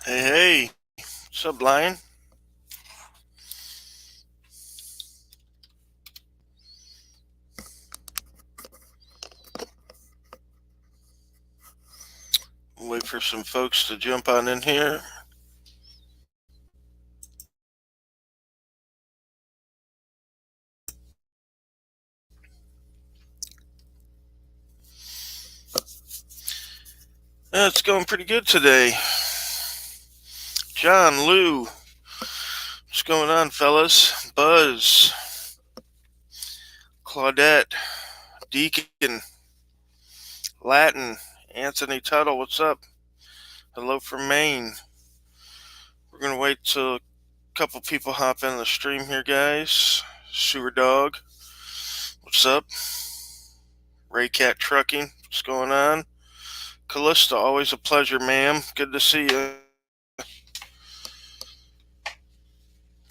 Hey, hey, what's up, Lion? Wait for some folks to jump on in here. It's going pretty good today. John, Lou, what's going on, fellas? Buzz, Claudette, Deacon, Latin, Anthony Tuttle, what's up? Hello from Maine. We're going to wait till a couple people hop in the stream here, guys. Sewer Dog, what's up? Raycat Trucking, what's going on? Callista, always a pleasure, ma'am. Good to see you.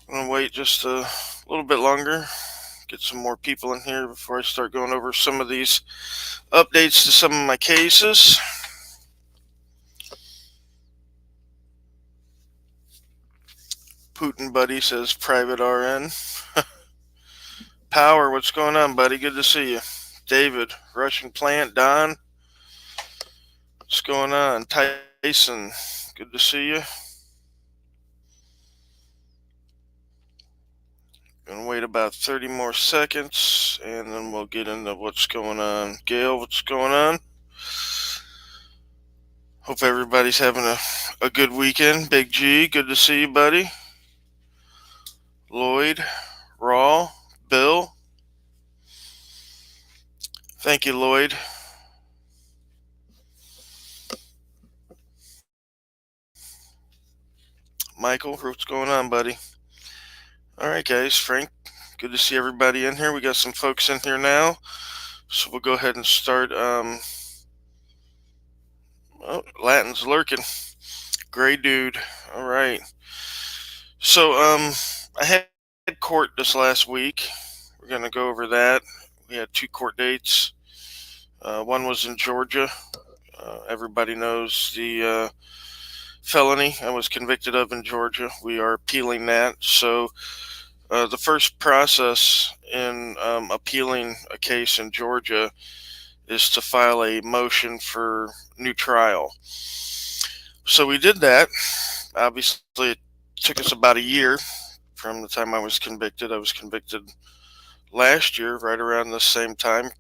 I'm gonna wait just a little bit longer, get some more people in here before I start going over some of these updates to some of my cases. Putin Buddy says Private RN. Power, what's going on, buddy? Good to see you. David, Russian Plant, Don, what's going on? Tyson, good to see you. Gonna wait about 30 more seconds and then we'll get into what's going on. Gail, what's going on? Hope everybody's having a good weekend. Big G, good to see you, buddy. Lloyd, Raw, Bill. Thank you, Lloyd. Michael, what's going on, buddy? All right, guys. Frank, good to see everybody in here. We got some folks in here now. So we'll go ahead and start. Oh, Latin's lurking. Gray dude. All right. So, I had court this last week. We're going to go over that. We had 2 court dates. One was in Georgia. Everybody knows the felony I was convicted of in Georgia. We are appealing that. So the first process in appealing a case in Georgia is to file a motion for new trial. So we did that. Obviously, it took us about a year from the time I was convicted. I was convicted last year, right around the same time,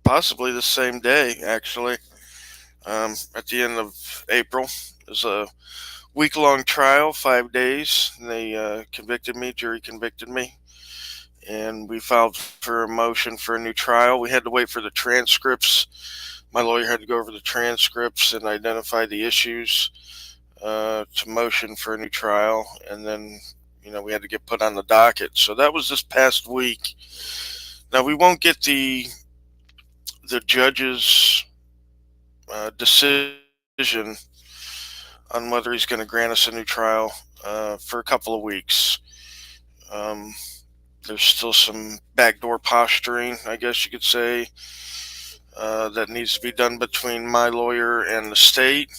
possibly the same day, actually, at the end of April. It was a week-long trial, 5 days. They convicted me, jury convicted me, and we filed for a motion for a new trial. We had to wait for the transcripts. My lawyer had to go over the transcripts and identify the issues to motion for a new trial, and then we had to get put on the docket. So that was this past week. Now we won't get the judge's decision on whether he's going to grant us a new trial for a couple of weeks. Um, there's still some backdoor posturing, I guess you could say, that needs to be done between my lawyer and the state.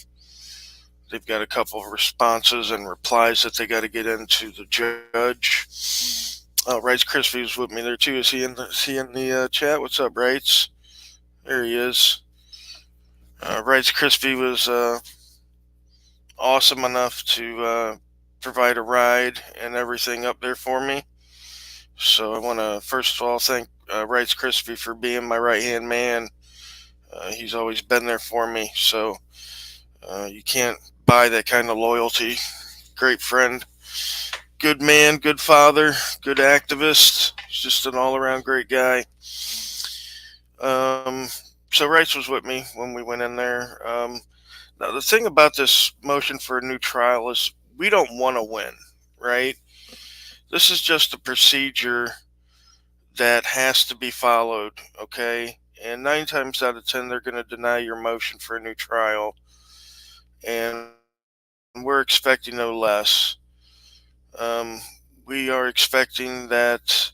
They've got a couple of responses and replies that they got to get into the judge. Wrights Crispy was with me there too. Is he in the chat? What's up, Wrights? There he is. Wrights Crispy was awesome enough to provide a ride and everything up there for me. So I want to first of all thank Wrights Crispy for being my right hand man. He's always been there for me. So you can't buy that kind of loyalty. Great friend, good man, good father, good activist. He's just an all-around great guy. So Wrights was with me when we went in there. Now the thing about this motion for a new trial is we don't want to win, right? This is just a procedure that has to be followed, okay? And 9 times out of 10, they're going to deny your motion for a new trial. And we're expecting no less. We are expecting that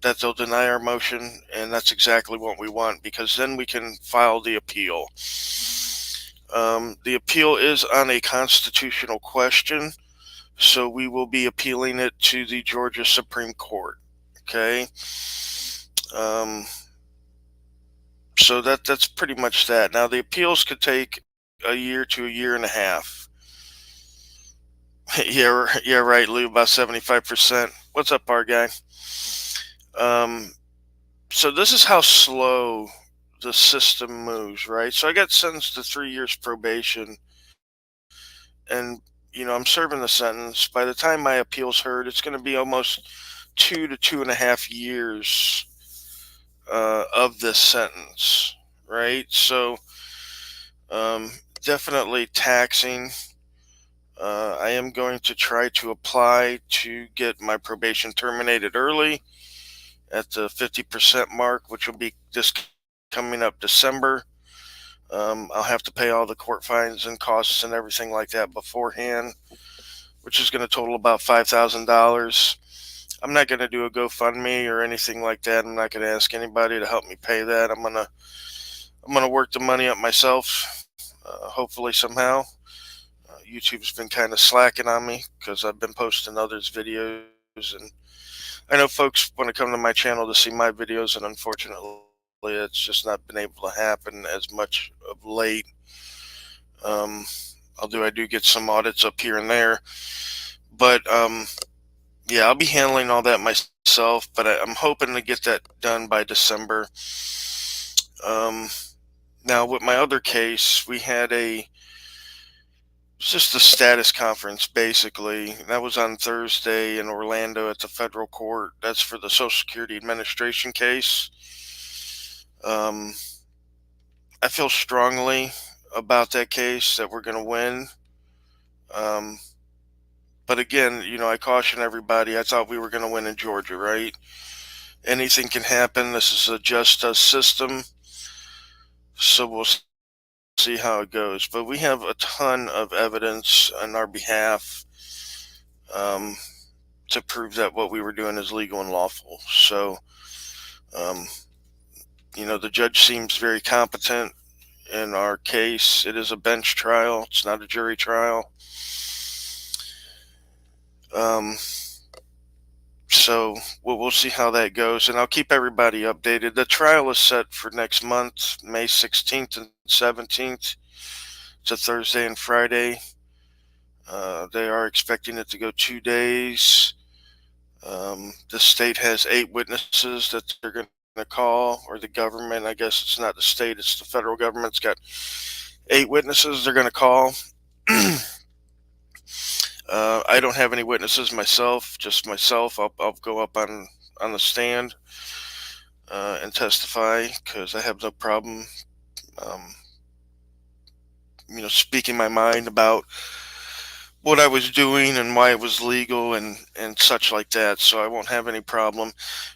that they'll deny our motion, and that's exactly what we want, because then we can file the appeal. The appeal is on a constitutional question, so we will be appealing it to the Georgia Supreme Court. Okay. Um, so that's pretty much that. Now the appeals could take a year to a year and a half. Yeah, right, Lou. About 75%. What's up, our guy? Um, so this is how slow the system moves, right? So I got sentenced to 3 years probation, and I'm serving the sentence. By the time my appeal's heard, it's going to be almost 2 to 2.5 years of this sentence, right? So definitely taxing. I am going to try to apply to get my probation terminated early at the 50% mark, which will be this coming up December. I'll have to pay all the court fines and costs and everything like that beforehand, which is going to total about $5,000. I'm not going to do a GoFundMe or anything like that. I'm not going to ask anybody to help me pay that. I'm gonna work the money up myself. Hopefully somehow. YouTube's been kind of slacking on me because I've been posting others' videos, and I know folks want to come to my channel to see my videos, and unfortunately, it's just not been able to happen as much of late. Um, Although I do get some audits up here and there, but yeah, I'll be handling all that myself. But I'm hoping to get that done by December. Um, Now, with my other case, we had it's just a status conference, basically. That was on Thursday in Orlando at the federal court. That's for the Social Security Administration case. I feel strongly about that case that we're going to win. Um, but again, I caution everybody. I thought we were going to win in Georgia, right? Anything can happen. This is a just us system. So we'll see how it goes. But we have a ton of evidence on our behalf um, to prove that what we were doing is legal and lawful. So, um, the judge seems very competent in our case. It is a bench trial, it's not a jury trial. Um, so we'll see how that goes, and I'll keep everybody updated. The trial is set for next month, May 16th and 17th. It's a Thursday and Friday. They are expecting it to go 2 days. The state has 8 witnesses that they're going to call, or the government. I guess it's not the state, it's the federal government's got 8 witnesses they're going to call. I don't have any witnesses myself, just myself. I'll go up on the stand and testify because I have no problem, um, speaking my mind about what I was doing and why it was legal and such like that. So I won't have any problem.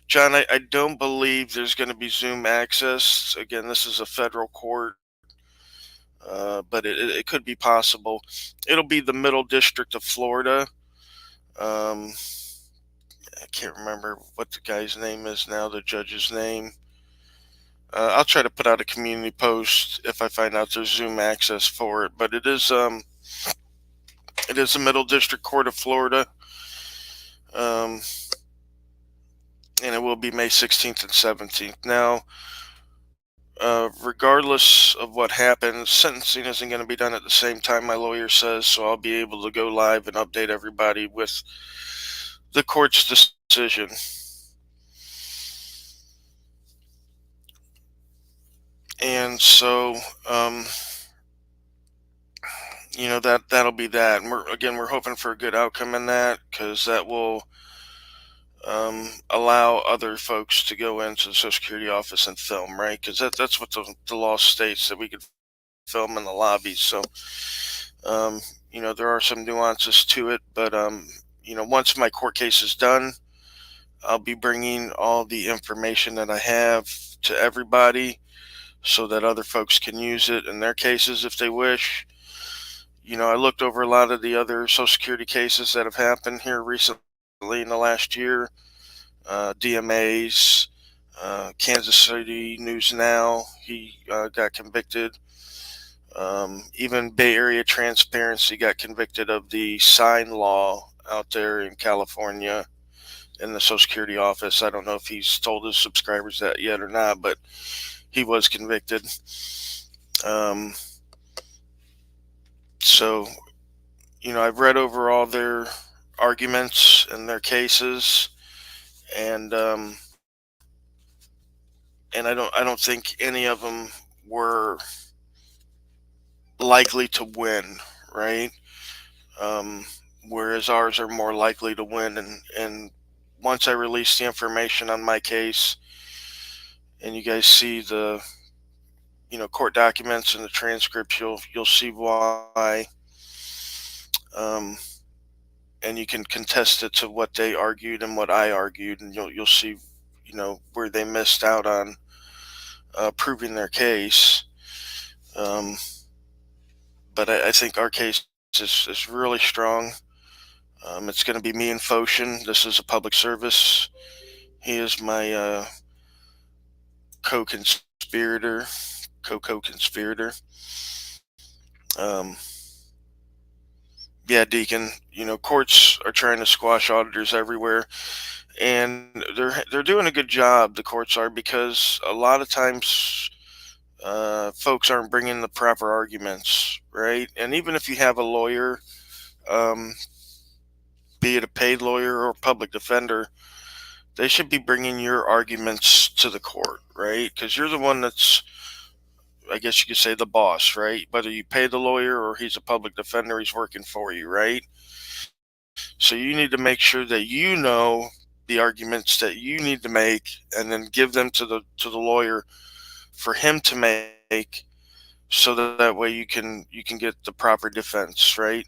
John, I don't believe there's going to be Zoom access. Again, this is a federal court, but it could be possible. It'll be the Middle District of Florida. I can't remember what the guy's name is now, the judge's name. I'll try to put out a community post if I find out there's Zoom access for it. But it is the Middle District Court of Florida, and it will be May 16th and 17th. Now, regardless of what happens, sentencing isn't going to be done at the same time, my lawyer says, so I'll be able to go live and update everybody with the court's decision. And so, that'll be that. And we're hoping for a good outcome in that, because that will allow other folks to go into the Social Security office and film, right? Because that's what the law states, that we could film in the lobby. So, there are some nuances to it, but once my court case is done, I'll be bringing all the information that I have to everybody so that other folks can use it in their cases if they wish. I looked over a lot of the other Social Security cases that have happened here recently in the last year. DMA's, Kansas City News Now, he got convicted. Even Bay Area Transparency got convicted of the sign law out there in California in the Social Security office. I don't know if he's told his subscribers that yet or not, but he was convicted. Um, so, I've read over all their arguments and their cases, and I don't think any of them were likely to win, right? Um, Whereas ours are more likely to win. And once I release the information on my case, and you guys see the court documents and the transcripts, you'll see why, um, and you can contest it to what they argued and what I argued, and you'll see where they missed out on proving their case. Um, but I think our case is really strong. It's going to be me and Foshin. This is a public service. He is my co-conspirator, co-conspirator. Um, yeah, Deacon. Courts are trying to squash auditors everywhere, and they're doing a good job. The courts are, because a lot of times folks aren't bringing the proper arguments, right? And even if you have a lawyer, um, be it a paid lawyer or public defender, they should be bringing your arguments to the court, right? Because you're the one that's, I guess you could say, the boss, right? Whether you pay the lawyer or he's a public defender, he's working for you, right? So you need to make sure that you know the arguments that you need to make, and then give them to the lawyer for him to make, so that way you can get the proper defense, right?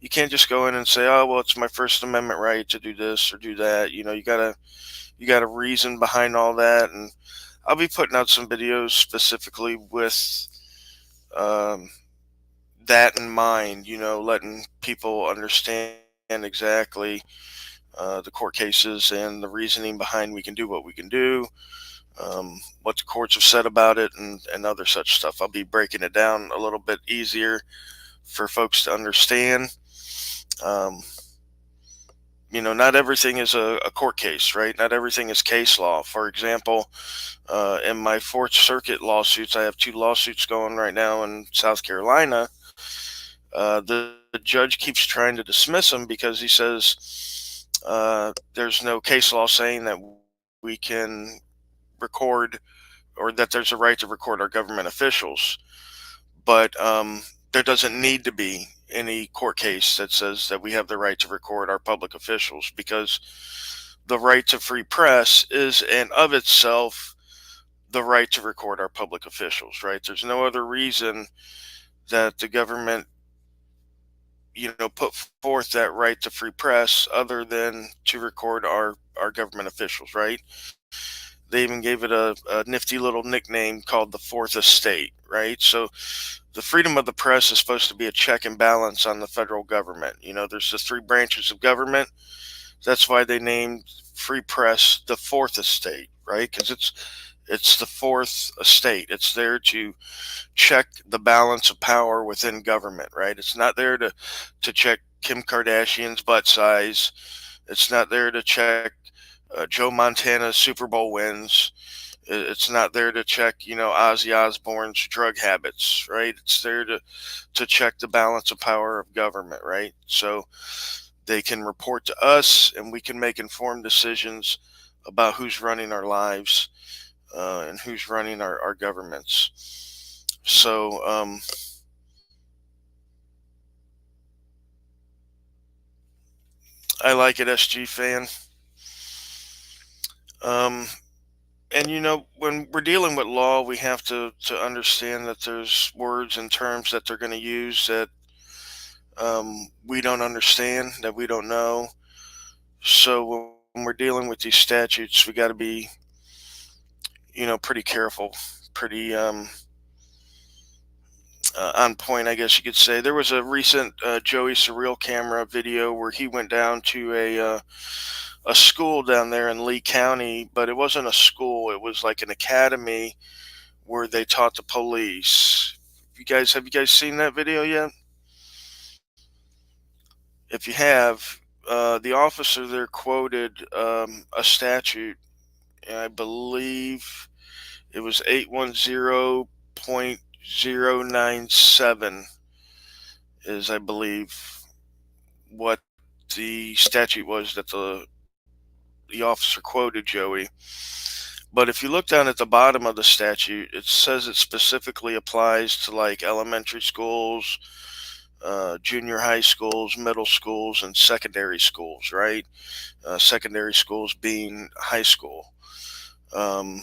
You can't just go in and say, oh well, it's my First Amendment right to do this or do that. You got to reason behind all that. And I'll be putting out some videos specifically with um, that in mind, letting people understand exactly the court cases and the reasoning behind we can do what we can do, what the courts have said about it, and other such stuff. I'll be breaking it down a little bit easier for folks to understand. Um, not everything is a court case, right? Not everything is case law. For example, in my Fourth Circuit lawsuits, I have two lawsuits going right now in South Carolina. The judge keeps trying to dismiss them because he says there's no case law saying that we can record, or that there's a right to record our government officials. But there doesn't need to be any court case that says that we have the right to record our public officials, because the right to free press is in of itself the right to record our public officials, right? There's no other reason that the government put forth that right to free press other than to record our government officials, right? They even gave it a nifty little nickname called the Fourth Estate, right? So the freedom of the press is supposed to be a check and balance on the federal government. There's the three branches of government. That's why they named free press the Fourth Estate, right? Because it's the fourth estate. It's there to check the balance of power within government, right? It's not there to check Kim Kardashian's butt size. It's not there to check Joe Montana's Super Bowl wins. It's not there to check, Ozzy Osbourne's drug habits, right? It's there to check the balance of power of government, right? So they can report to us, and we can make informed decisions about who's running our lives, and who's running our governments. So, I like it, SG fan. Um, and when we're dealing with law, we have to understand that there's words and terms that they're going to use that we don't understand, that we don't know. So when we're dealing with these statutes, we got to be pretty careful, pretty on point, I guess you could say. There was a recent Joey Surreal Camera video where he went down to a school down there in Lee County, but it wasn't a school. It was like an academy where they taught the police. have you guys seen that video yet? If you have, the officer there quoted a statute, and I believe it was 810.097 is, I believe, what the statute was that the officer quoted, Joey. But if you look down at the bottom of the statute, it says it specifically applies to like elementary schools, junior high schools, middle schools, and secondary schools, right? Secondary schools being high school. Um,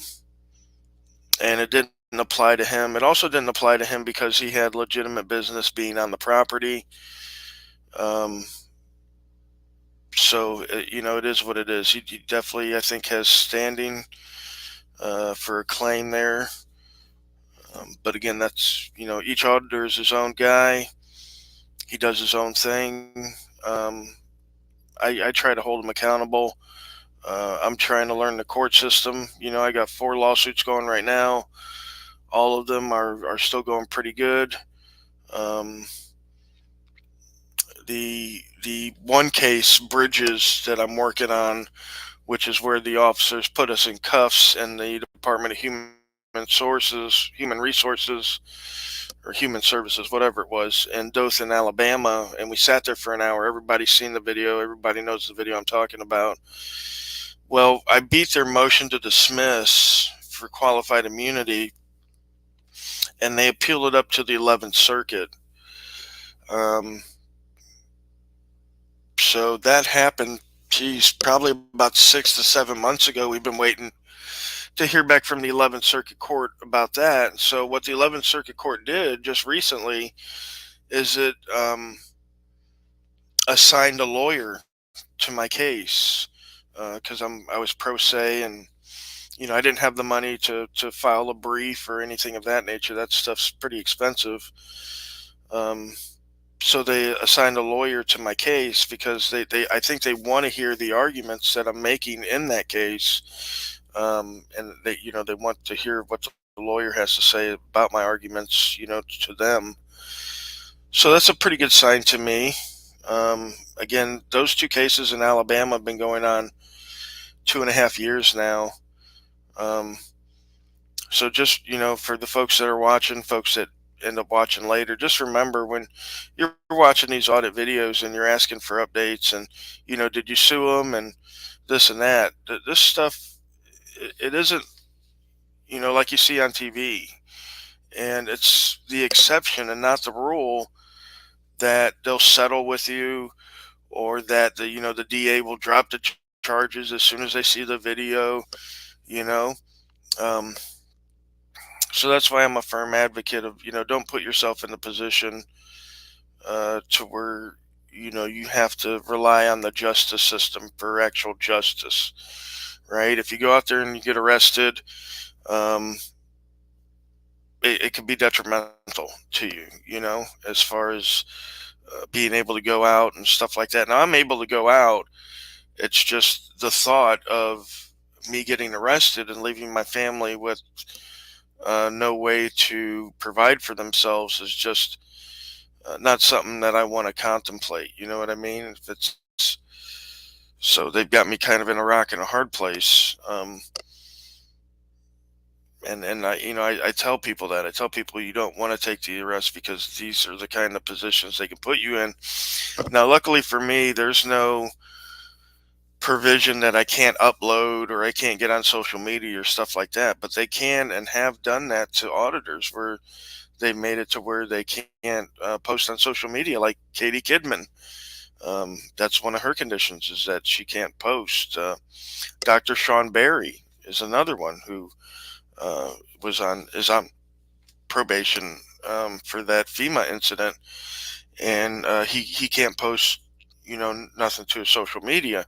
and it didn't apply to him. It also didn't apply to him because he had legitimate business being on the property. Um, so it is what it is. He definitely, I think, has standing for a claim there. But again, that's, each auditor is his own guy. He does his own thing. I try to hold him accountable. I'm trying to learn the court system. I got 4 lawsuits going right now. All of them are still going pretty good. Um, the one case, Bridges, that I'm working on, which is where the officers put us in cuffs in the Department of Human Resources, or Human Services, whatever it was, in Dothan, Alabama, and we sat there for an hour. Everybody's seen the video. Everybody knows the video I'm talking about. Well, I beat their motion to dismiss for qualified immunity, and they appealed it up to the 11th Circuit. Um, so that happened, geez, probably about 6 to 7 months ago. We've been waiting to hear back from the 11th Circuit Court about that. So what the 11th Circuit Court did just recently is it assigned a lawyer to my case, because I was pro se, and I didn't have the money to file a brief or anything of that nature. That stuff's pretty expensive. Um, so they assigned a lawyer to my case because they I think they want to hear the arguments that I'm making in that case, and they want to hear what the lawyer has to say about my arguments, to them. So that's a pretty good sign to me. Again, those 2 cases in Alabama have been going on 2.5 years now. Um, so just, for the folks that are watching, folks that end up watching later, just remember when you're watching these audit videos and you're asking for updates and, did you sue them and this and that, this stuff, it isn't, like you see on TV. And it's the exception and not the rule that they'll settle with you, or that the DA will drop the charges as soon as they see the video, you know. Um, so that's why I'm a firm advocate of, don't put yourself in the position to where you have to rely on the justice system for actual justice, right? If you go out there and you get arrested, um, it can be detrimental to you, as far as being able to go out and stuff like that. Now I'm able to go out. It's just the thought of me getting arrested and leaving my family with no way to provide for themselves is just not something that I want to contemplate. You know what I mean? If it's so, they've got me kind of in a rock and a hard place. And I tell people that. I tell people you don't want to take the arrest because these are the kind of positions they can put you in. Now, luckily for me, there's no provision that I can't upload or I can't get on social media or stuff like that. But they can and have done that to auditors, where they made it to where they can't post on social media, like Katie Kidman. That's one of her conditions, is that she can't post. Dr. Sean Berry is another one who is on probation for that FEMA incident, and he can't post nothing to his social media.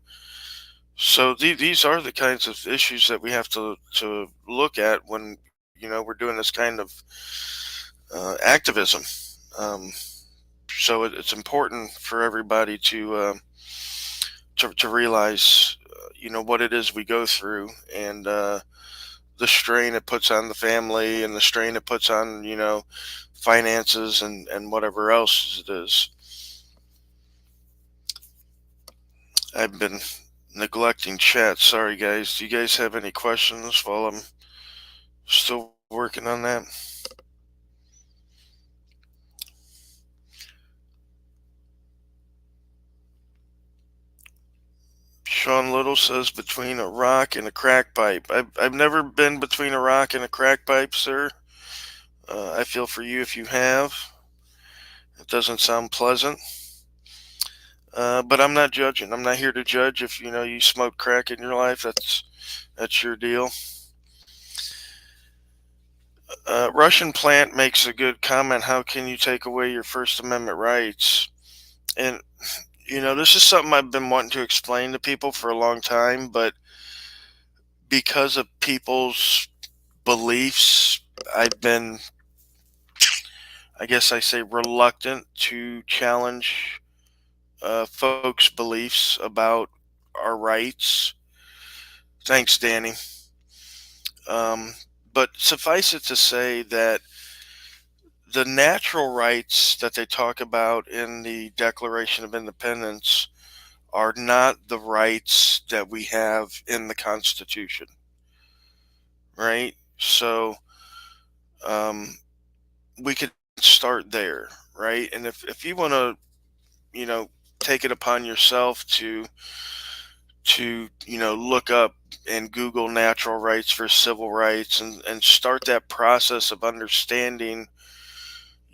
So these are the kinds of issues that we have to look at when we're doing this kind of activism. So it's important for everybody to realize what it is we go through, and the strain it puts on the family and the strain it puts on, finances and whatever else it is. I've been neglecting chat. Sorry, guys. Do you guys have any questions while I'm still working on that? Sean Little says between a rock and a crack pipe. I've never been between a rock and a crack pipe, sir. I feel for you if you have. It doesn't sound pleasant. But I'm not judging. I'm not here to judge. If you smoke crack in your life, that's your deal. Russian Plant makes a good comment. How can you take away your First Amendment rights? And this is something I've been wanting to explain to people for a long time, but because of people's beliefs, I've been, I guess I say, reluctant to challenge folks' beliefs about our rights. Thanks, Danny. Um, but suffice it to say that the natural rights that they talk about in the Declaration of Independence are not the rights that we have in the Constitution, right? So um, we could start there, right? And if you want to, you know, take it upon yourself to look up and Google natural rights for civil rights and start that process of understanding,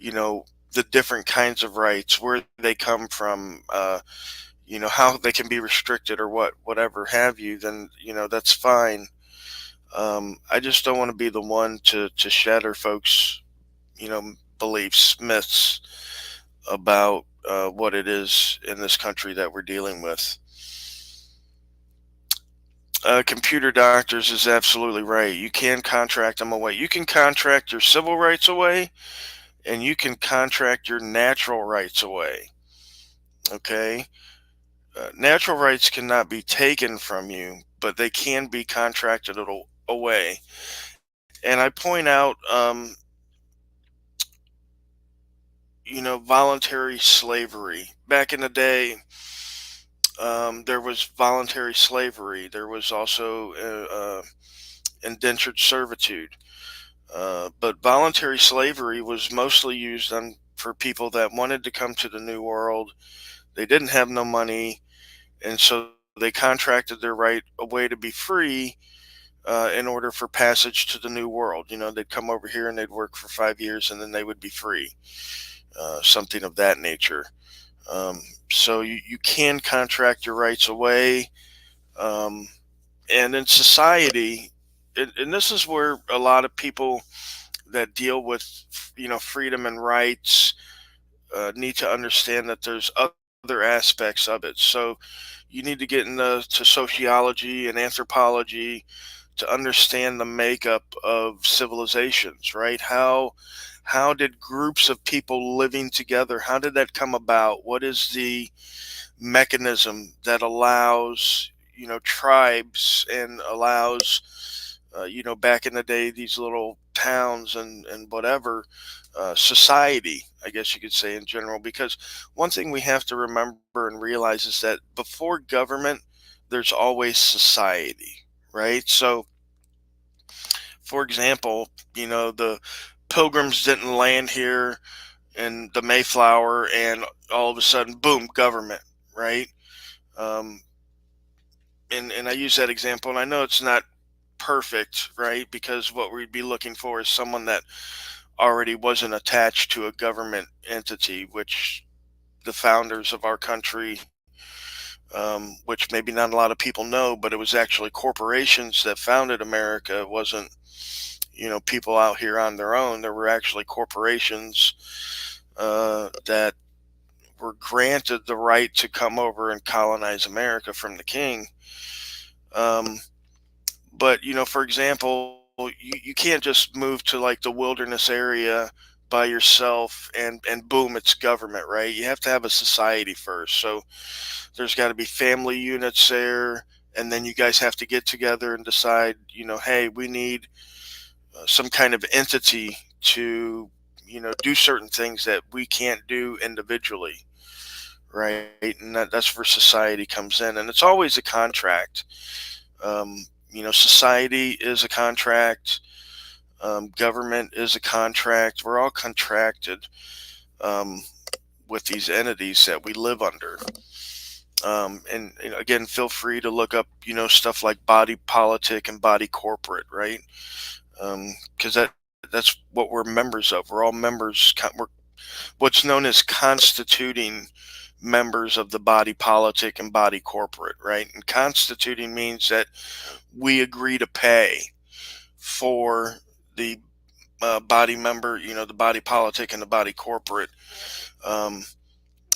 the different kinds of rights, where they come from, how they can be restricted or whatever have you, then that's fine. I just don't want to be the one to shatter folks, beliefs, myths about what it is in this country that we're dealing with. Computer doctors is absolutely right. You can contract them away. You can contract your civil rights away, and you can contract your natural rights away. Okay? Natural rights cannot be taken from you, but they can be contracted away. And I point out, voluntary slavery. Back in the day, there was voluntary slavery. There was also indentured servitude. But voluntary slavery was mostly used for people that wanted to come to the New World. They didn't have no money, and so they contracted their right away to be free in order for passage to the New World. They'd come over here and they'd work for 5 years, and then they would be free, something of that nature. Um, so you can contract your rights away. Um, and in society, and this is where a lot of people that deal with freedom and rights need to understand that there's other aspects of it. So you need to get into sociology and anthropology to understand the makeup of civilizations, right? How did groups of people living together, how did that come about? What is the mechanism that allows tribes and allows back in the day, these little towns and whatever, society, I guess you could say, in general? Because one thing we have to remember and realize is that before government, there's always society, right? So for example, the pilgrims didn't land here in the Mayflower and all of a sudden, boom, government, right? Um, and I use that example, and I know it's not perfect, right? Because what we'd be looking for is someone that already wasn't attached to a government entity, which the founders of our country, which maybe not a lot of people know, but it was actually corporations that founded America. It wasn't, people out here on their own. There were actually corporations that were granted the right to come over and colonize America from the king. Um, but for example, you can't just move to like the wilderness area by yourself and boom, it's government, right? You have to have a society first. So there's got to be family units there. and then you guys have to get together and decide, hey, we need some kind of entity to, do certain things that we can't do individually, right? And that's where society comes in, and it's always a contract. Society is a contract. Government is a contract. We're all contracted um, with these entities that we live under. And again, feel free to look up, stuff like body politic and body corporate, right? Because that's what we're members of. We're all members. We're what's known as constituting members of the body politic and body corporate, right? And constituting means that we agree to pay for the body member, the body politic and the body corporate. Um,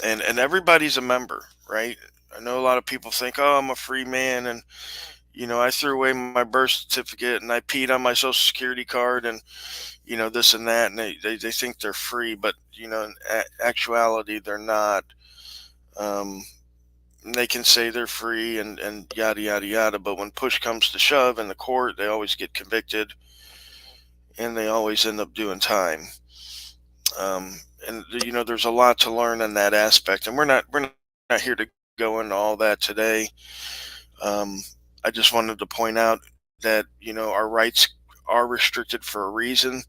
and everybody's a member, right? I know a lot of people think, oh, I'm a free man, and I threw away my birth certificate and I peed on my social security card, and this and that, and they think they're free, but in actuality they're not. Um, they can say they're free and yada yada yada, but when push comes to shove in the court, they always get convicted and they always end up doing time. And there's a lot to learn in that aspect, and we're not here to go into all that today. Um, I just wanted to point out that our rights are restricted for a reason,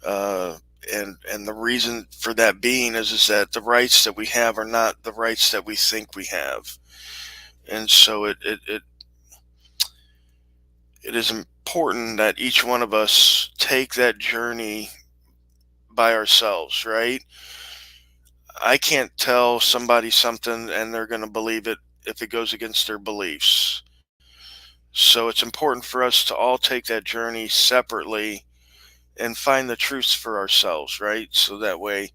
uh, and the reason for that being is that the rights that we have are not the rights that we think we have, and so it is important that each one of us take that journey by ourselves, right? I can't tell somebody something and they're going to believe it if it goes against their beliefs. So it's important for us to all take that journey separately and find the truths for ourselves, right? So that way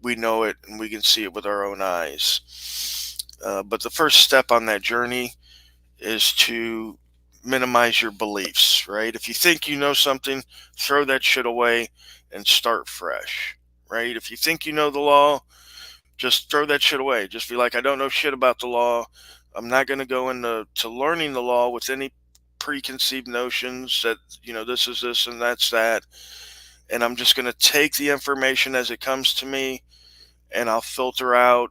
we know it and we can see it with our own eyes. But the first step on that journey is to minimize your beliefs, right? If you think you know something, throw that shit away and start fresh, right? If you think you know the law, just throw that shit away. Just be like, I don't know shit about the law. I'm not going to go into learning the law with any preconceived notions that, this is this and that's that. And I'm just going to take the information as it comes to me, and I'll filter out,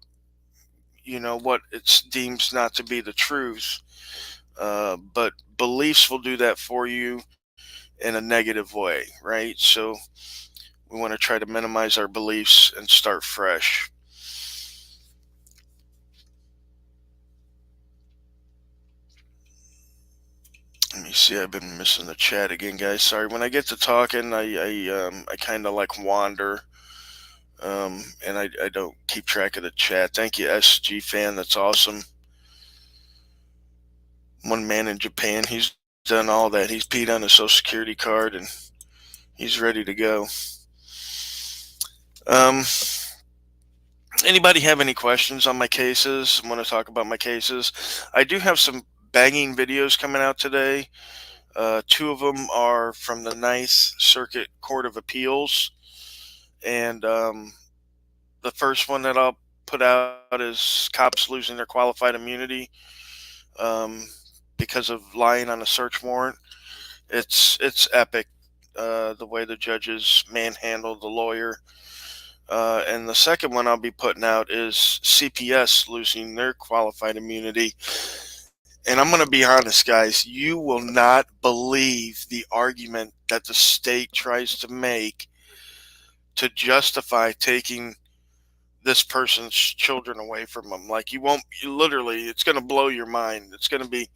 what it deems not to be the truth. But beliefs will do that for you in a negative way, right? So we want to try to minimize our beliefs and start fresh. Let me see. I've been missing the chat again, guys. Sorry. When I get to talking, I kind of like wander, and I don't keep track of the chat. Thank you, SG fan. That's awesome. One man in Japan. He's done all that. He's peed on his social security card and he's ready to go. Um, Anybody have any questions on my cases? Want to talk about my cases? I do have some banging videos coming out today. Two of them are from the Ninth Circuit Court of Appeals, and the first one that I'll put out is cops losing their qualified immunity um, because of lying on a search warrant. It's epic, the way the judges manhandled the lawyer. And the second one I'll be putting out is CPS losing their qualified immunity. And I'm going to be honest, guys, you will not believe the argument that the state tries to make to justify taking this person's children away from them. Like, literally, it's going to blow your mind. It's going to be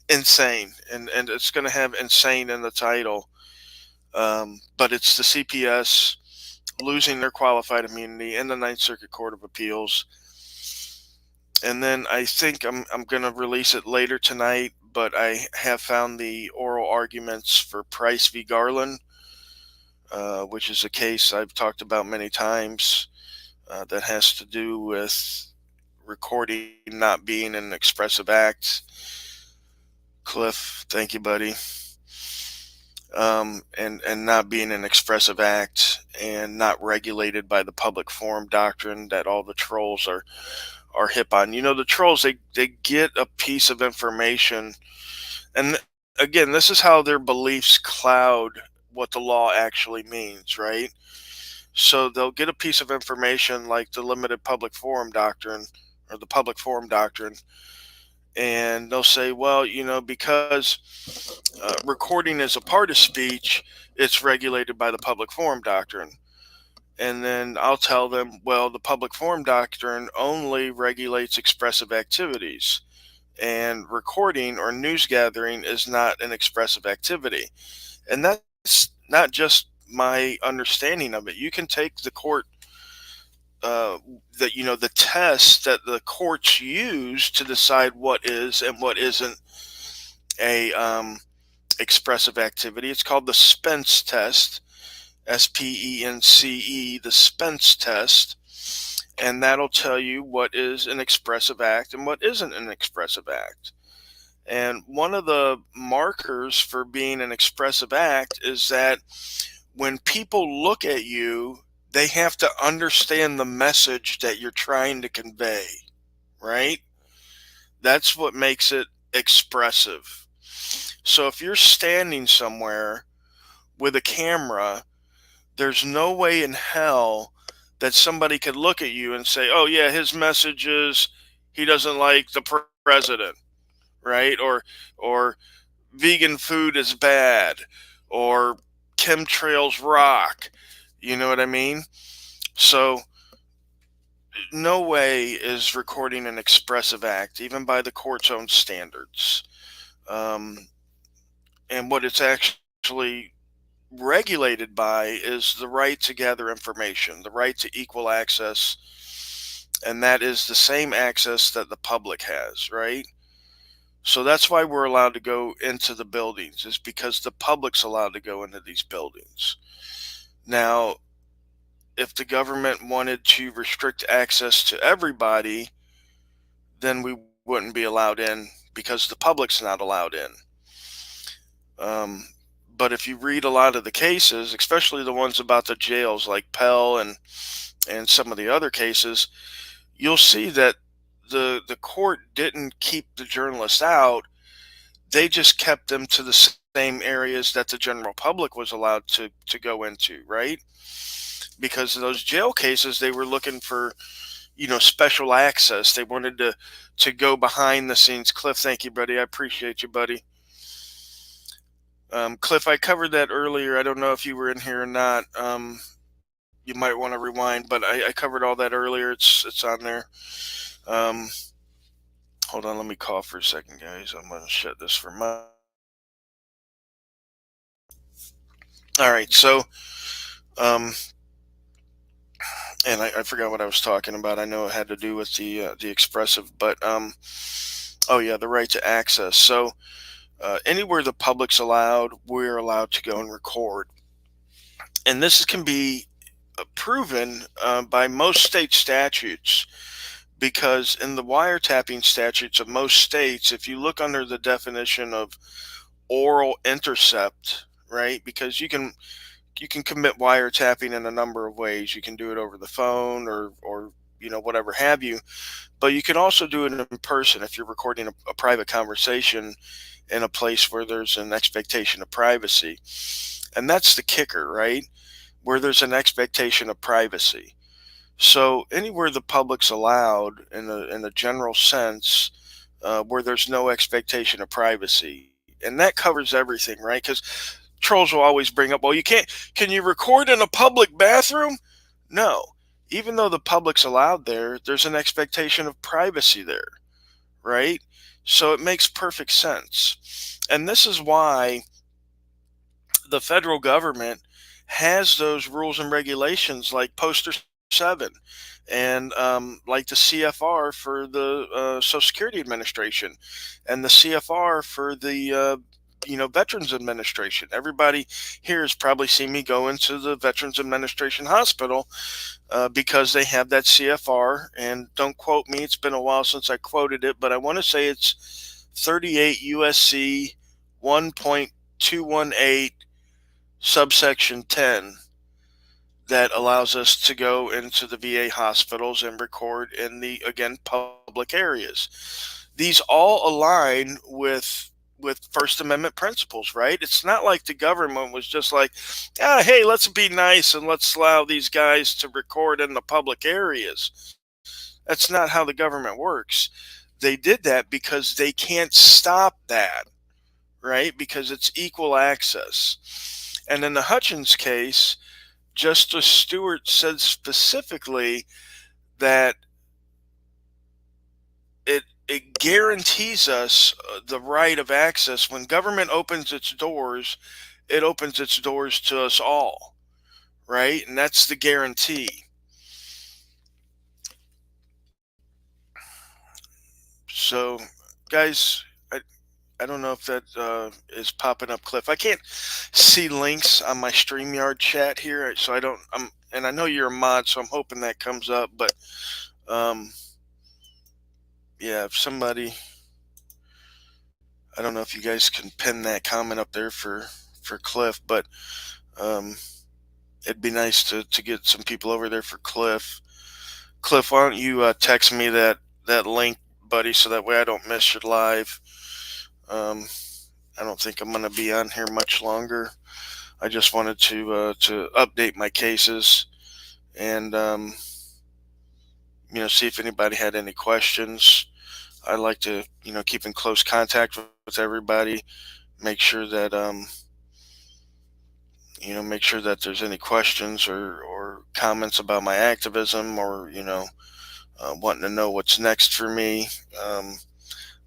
insane. And it's going to have insane in the title. But it's the CPS losing their qualified immunity in the Ninth Circuit Court of Appeals. And then I think I'm going to release it later tonight, but I have found the oral arguments for Price v. Garland, which is a case I've talked about many times that has to do with recording not being an expressive act. Cliff, thank you, buddy. And not being an expressive act and not regulated by the public forum doctrine that all the trolls are are hip on. The trolls, they get a piece of information, and again, this is how their beliefs cloud what the law actually means, right? So they'll get a piece of information like the limited public forum doctrine or the public forum doctrine, and they'll say, well, because recording is a part of speech, it's regulated by the public forum doctrine. And then I'll tell them, well, the public forum doctrine only regulates expressive activities, and recording or news gathering is not an expressive activity. And that's not just my understanding of it. You can take the court, the test that the courts use to decide what is and what isn't a expressive activity. It's called the Spence test, SPENCE, the Spence test, and that'll tell you what is an expressive act and what isn't an expressive act. And one of the markers for being an expressive act is that when people look at you, they have to understand the message that you're trying to convey, right? That's what makes it expressive. So if you're standing somewhere with a camera, there's no way in hell that somebody could look at you and say, oh, yeah, his message is he doesn't like the president, right? Or vegan food is bad, or chemtrails rock. You know what I mean? So no way is recording an expressive act, even by the court's own standards. Um, and what it's actually regulated by is the right to gather information, the right to equal access, and that is the same access that the public has, right? So that's why we're allowed to go into the buildings, is because the public's allowed to go into these buildings. Now, if the government wanted to restrict access to everybody, then we wouldn't be allowed in because the public's not allowed in. Um, but if you read a lot of the cases, especially the ones about the jails like Pell and some of the other cases, you'll see that the court didn't keep the journalists out. They just kept them to the same areas that the general public was allowed to go into, right? Because in those jail cases, they were looking for, special access. They wanted to go behind the scenes. Cliff, thank you, buddy. I appreciate you, buddy. Cliff, I covered that earlier. I don't know if you were in here or not. You might want to rewind, but I covered all that earlier. It's on there. Um, Hold on, let me cough for a second, guys. I'm going to shut this for my. All right, so, um, and I forgot what I was talking about. I know it had to do with the expressive, but oh yeah, the right to access. So anywhere the public's allowed, we're allowed to go and record, and this can be proven by most state statutes. Because in the wiretapping statutes of most states, if you look under the definition of oral intercept, right? Because you can commit wiretapping in a number of ways. You can do it over the phone or whatever have you, but you can also do it in person if you're recording a private conversation in a place where there's an expectation of privacy. And that's the kicker, right? Where there's an expectation of privacy. So anywhere the public's allowed in a general sense, where there's no expectation of privacy, and that covers everything, right? Because trolls will always bring up, well, you can't. Can you record in a public bathroom? No. Even though the public's allowed there, there's an expectation of privacy there, right? So it makes perfect sense, and this is why the federal government has those rules and regulations like Poster 7 and like the CFR for the Social Security Administration and the CFR for the Veterans Administration. Everybody here has probably seen me go into the Veterans Administration Hospital because they have that CFR. And don't quote me, it's been a while since I quoted it, but I want to say it's 38 USC 1.218 subsection 10, that allows us to go into the VA hospitals and record in the, again, public areas. These all align with First Amendment principles, right? It's not like the government was just like, ah, hey, let's be nice and let's allow these guys to record in the public areas. That's not how the government works. They did that because they can't stop that, right? Because it's equal access. And in the Hutchins case, Justice Stewart said specifically that it guarantees us the right of access. When government opens its doors, it opens its doors to us all, right? And that's the guarantee. So, guys, I don't know if that is popping up, Cliff. I can't see links on my StreamYard chat here, so I don't. And I know you're a mod, so I'm hoping that comes up. But um, yeah, if somebody, I don't know if you guys can pin that comment up there for Cliff, but um, it'd be nice to get some people over there for Cliff. Cliff, why don't you text me that link, buddy, so that way I don't miss your live. Um, I don't think I'm going to be on here much longer. I just wanted to update my cases and see if anybody had any questions. I like to keep in close contact with everybody. Make sure that make sure that there's any questions or comments about my activism, or wanting to know what's next for me.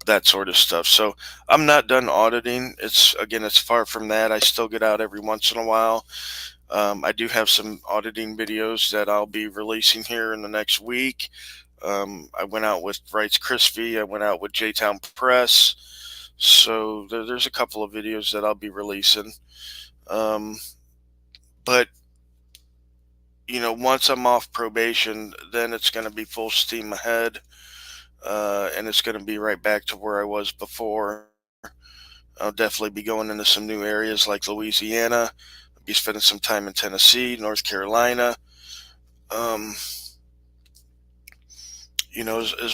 That sort of stuff. So I'm not done auditing. It's far from that. I still get out every once in a while. I do have some auditing videos that I'll be releasing here in the next week. I went out with Rights Crispy. I went out with J-Town Press. So there's a couple of videos that I'll be releasing. But once I'm off probation, then it's going to be full steam ahead. And it's going to be right back to where I was before. I'll definitely be going into some new areas like Louisiana. I'll be spending some time in Tennessee, North Carolina, as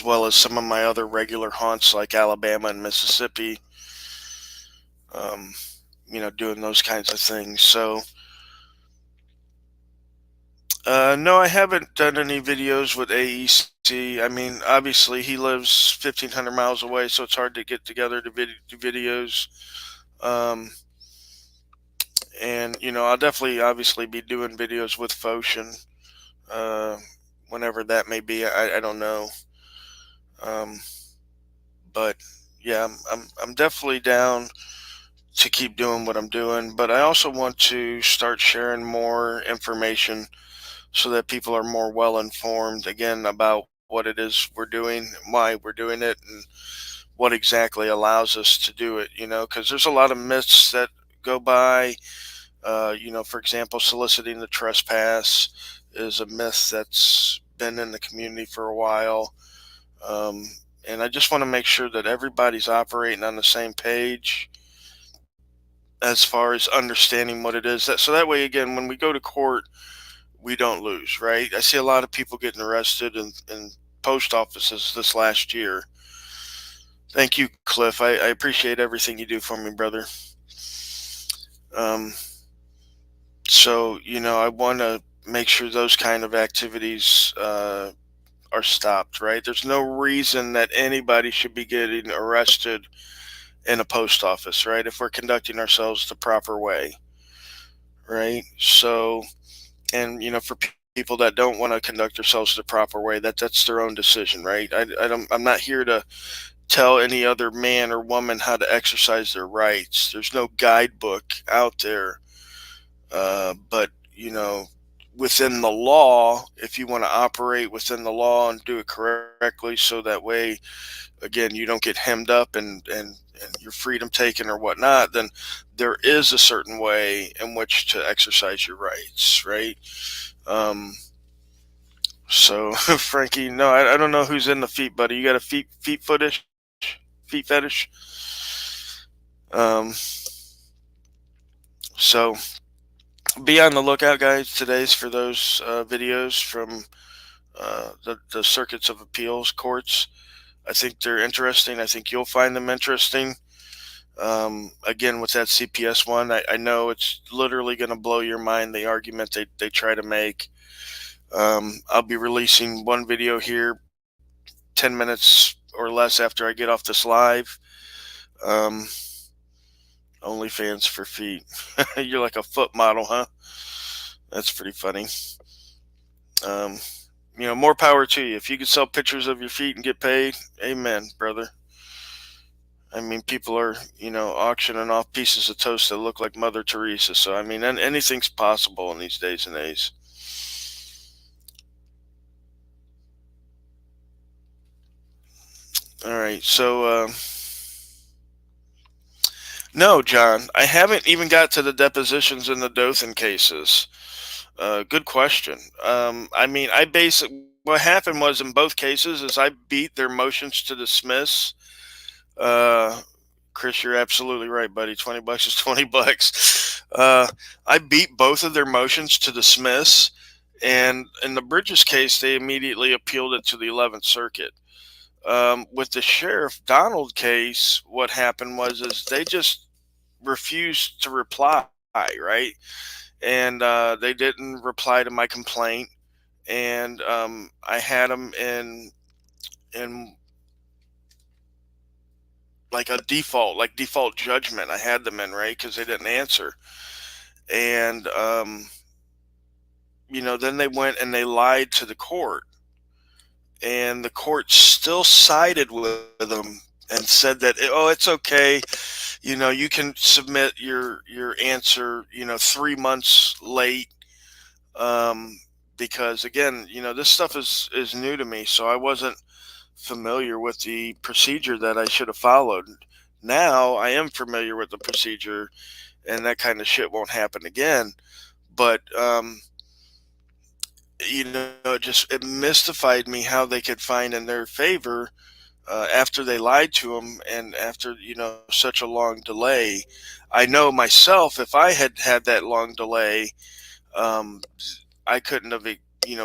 well as some of my other regular haunts like Alabama and Mississippi, doing those kinds of things. So, no, I haven't done any videos with AEC. I mean, obviously, he lives 1,500 miles away, so it's hard to get together to do videos. And, I'll definitely, obviously, be doing videos with Foshin, whenever that may be. I don't know. Um, but, yeah, I'm definitely down to keep doing what I'm doing. But I also want to start sharing more information so that people are more well informed, again, about what it is we're doing, why we're doing it, and what exactly allows us to do it, because there's a lot of myths that go by. For example, soliciting the trespass is a myth that's been in the community for a while. And I just want to make sure that everybody's operating on the same page as far as understanding what it is. So that way, again, when we go to court, we don't lose, right? I see a lot of people getting arrested in post offices this last year. Thank you, Cliff. I appreciate everything you do for me, brother. So, I want to make sure those kind of activities are stopped, right? There's no reason that anybody should be getting arrested in a post office, right? If we're conducting ourselves the proper way, right? So, and for people that don't want to conduct themselves the proper way, that's their own decision, right? I'm not here to tell any other man or woman how to exercise their rights. There's no guidebook out there, but within the law, if you want to operate within the law and do it correctly, so that way, again, you don't get hemmed up and your freedom taken or whatnot, then there is a certain way in which to exercise your rights, right? So Frankie, no, I don't know who's in the feet, buddy. You got a feet fetish? Um, so, Be on the lookout, guys. Today's for those videos from the circuits of appeals courts. I think they're interesting. I think you'll find them interesting. Again, with that CPS one, I know it's literally going to blow your mind, the argument they try to make. I'll be releasing one video here 10 minutes or less after I get off this live. Um, OnlyFans for feet. You're like a foot model, huh? That's pretty funny. Um, more power to you. If you could sell pictures of your feet and get paid, amen, brother. I mean, people are, auctioning off pieces of toast that look like Mother Teresa. So, I mean, anything's possible in these days and age. All right. So, no, John, I haven't even got to the depositions in the Dothan cases. Good question. I mean, what happened was in both cases is I beat their motions to dismiss. Uh, Chris, you're absolutely right, buddy. $20 is $20. I beat both of their motions to dismiss, and in the Bridges case, they immediately appealed it to the 11th Circuit. With the Sheriff Donald case, what happened was is they just refused to reply, right? And they didn't reply to my complaint, and I had them in like a default judgment. I had them in, right, because they didn't answer, and then they went and they lied to the court, and the court still sided with them and said that, oh, it's okay, you can submit your answer 3 months late, um, because again, this stuff is new to me, so I wasn't familiar with the procedure that I should have followed. Now I am familiar with the procedure, and that kind of shit won't happen again. But it mystified me how they could find in their favor after they lied to them, and after such a long delay. I know myself, if I had had that long delay, um, I couldn't have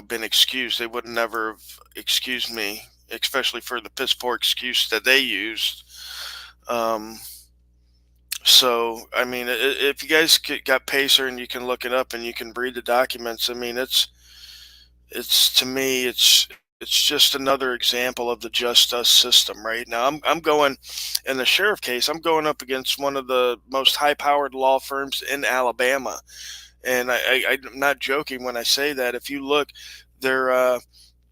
been excused. They would never have excused me, especially for the piss poor excuse that they used. Um, so I mean, if you guys got Pacer and you can look it up and you can read the documents, I mean, it's to me, it's just another example of the just us system. Right now, I'm going in the sheriff case. I'm going up against one of the most high powered law firms in Alabama. And I'm not joking when I say that. If you look, they're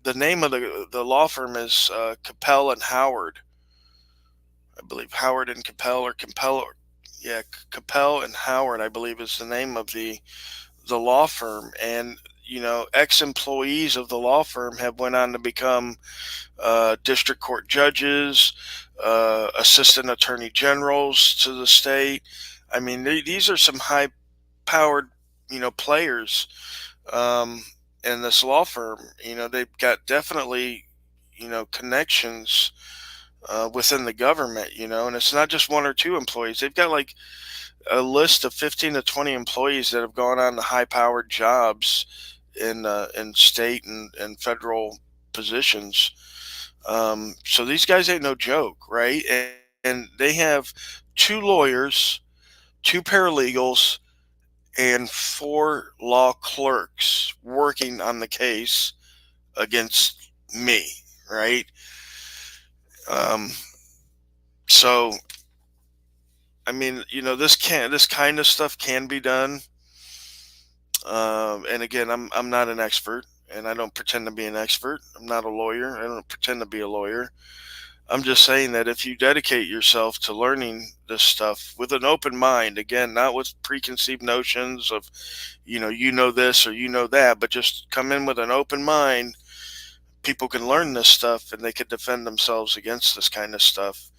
the name of the law firm is Capel and Howard. I believe Howard and Capel, or Capel, yeah, Capel and Howard, I believe, is the name of the law firm. And ex-employees of the law firm have went on to become district court judges, assistant attorney generals to the state. I mean, these are some high-powered, players um, in this law firm. They've got definitely, connections within the government. And it's not just one or two employees. They've got like a list of 15 to 20 employees that have gone on to high-powered jobs in state and federal positions. So these guys ain't no joke, right? And they have two lawyers, two paralegals, and four law clerks working on the case against me, right? Um, so I mean, this kind of stuff can be done. And again, I'm not an expert, and I don't pretend to be an expert. I'm not a lawyer. I don't pretend to be a lawyer. I'm just saying that if you dedicate yourself to learning this stuff with an open mind, again, not with preconceived notions of, this or that, but just come in with an open mind, people can learn this stuff and they can defend themselves against this kind of stuff.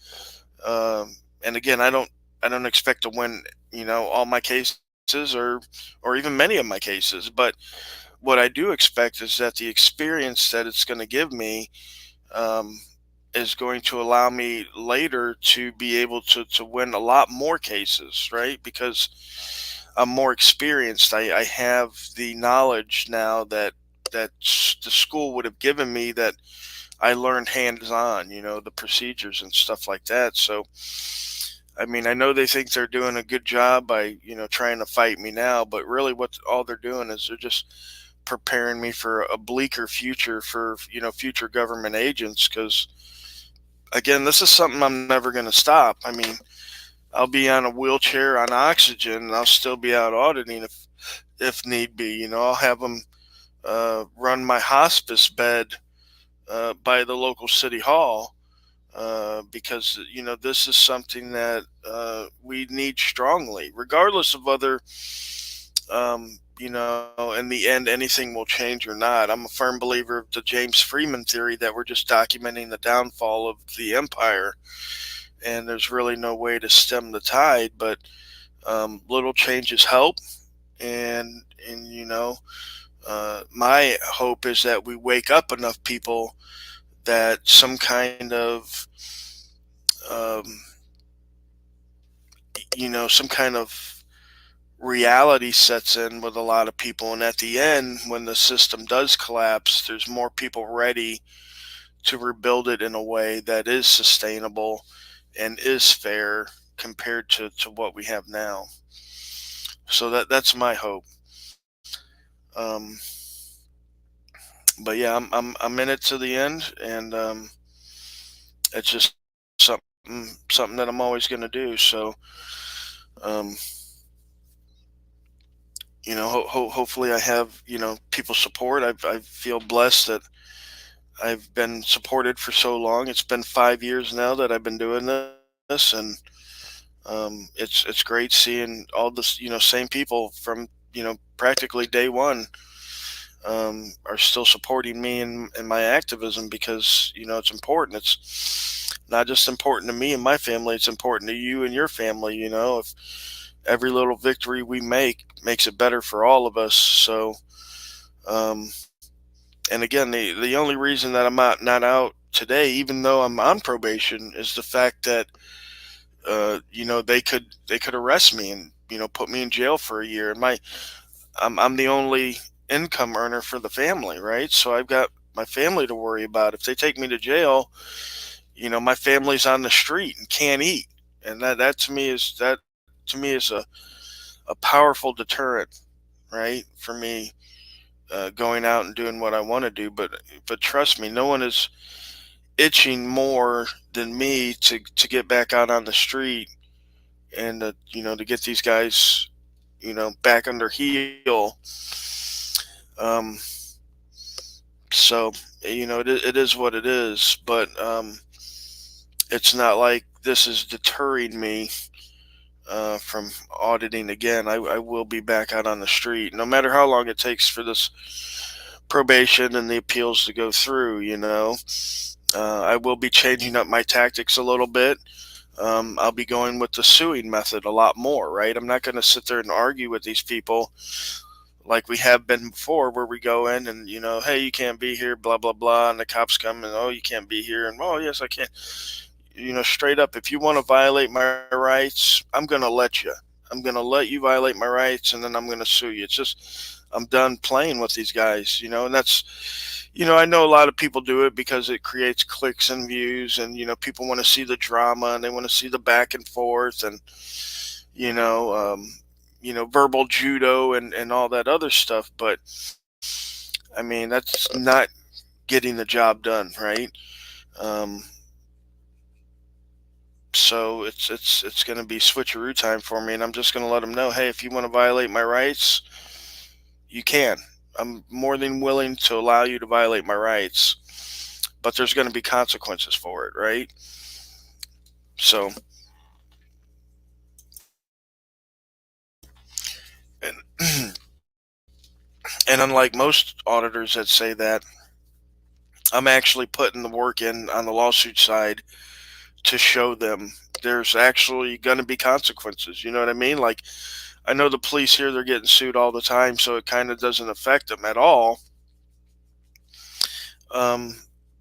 And again, I don't expect to win, all my cases, or even many of my cases, but what I do expect is that the experience that it's going to give me um, is going to allow me later to be able to win a lot more cases, right? Because I'm more experienced. I have the knowledge now the school would have given me that I learned hands on, the procedures and stuff like that. So, I mean, I know they think they're doing a good job by, trying to fight me now, but really what all they're doing is they're just preparing me for a bleaker future for, future government agents. Because, again, this is something I'm never going to stop. I mean, I'll be on a wheelchair on oxygen and I'll still be out auditing if need be. I'll have them run my hospice bed by the local city hall because this is something that we need strongly, regardless of whether in the end anything will change or not. I'm a firm believer of the James Freeman theory that we're just documenting the downfall of the empire, and there's really no way to stem the tide. But little changes help, and my hope is that we wake up enough people that um, some kind of reality sets in with a lot of people. And at the end, when the system does collapse, there's more people ready to rebuild it in a way that is sustainable and is fair compared to what we have now. So that's my hope. Um, but yeah, I'm in it to the end, and it's just something that I'm always going to do. So, um, hopefully I have people support. I feel blessed that I've been supported for so long. It's been 5 years now that I've been doing this, and it's great seeing all this same people from practically day one are still supporting me in my activism, because it's important. It's not just important to me and my family, it's important to you and your family. If every little victory we make makes it better for all of us. So um, and again, the only reason that I'm not out today, even though I'm on probation, is the fact that they could arrest me and put me in jail for a year. And I'm the only income earner for the family, right? So I've got my family to worry about. If they take me to jail, my family's on the street and can't eat, and that to me is a powerful deterrent, right? For me going out and doing what I want to do. But trust me, no one is itching more than me to get back out on the street and to get these guys back under heel. Um, so it is what it is, but it's not like this is deterring me from auditing again. I will be back out on the street, no matter how long it takes for this probation and the appeals to go through. I will be changing up my tactics a little bit. I'll be going with the suing method a lot more, right? I'm not going to sit there and argue with these people like we have been before, where we go in and, hey, you can't be here, blah, blah, blah. And the cops come and, oh, you can't be here. And, oh, yes, I can. Straight up, if you want to violate my rights, I'm going to let you. I'm going to let you violate my rights, and then I'm going to sue you. It's just, I'm done playing with these guys, and I know a lot of people do it because it creates clicks and views, and, people want to see the drama and they want to see the back and forth and, you know, um, verbal judo and all that other stuff. But I mean, that's not getting the job done, right? Um, so it's going to be switcheroo time for me, and I'm just going to let them know, hey, if you want to violate my rights, you can. I'm more than willing to allow you to violate my rights, but there's going to be consequences for it, right? So, and, and unlike most auditors that say that, I'm actually putting the work in on the lawsuit side to show them there's actually going to be consequences. You know what I mean? Like, I know the police here, they're getting sued all the time, so it kind of doesn't affect them at all. Um,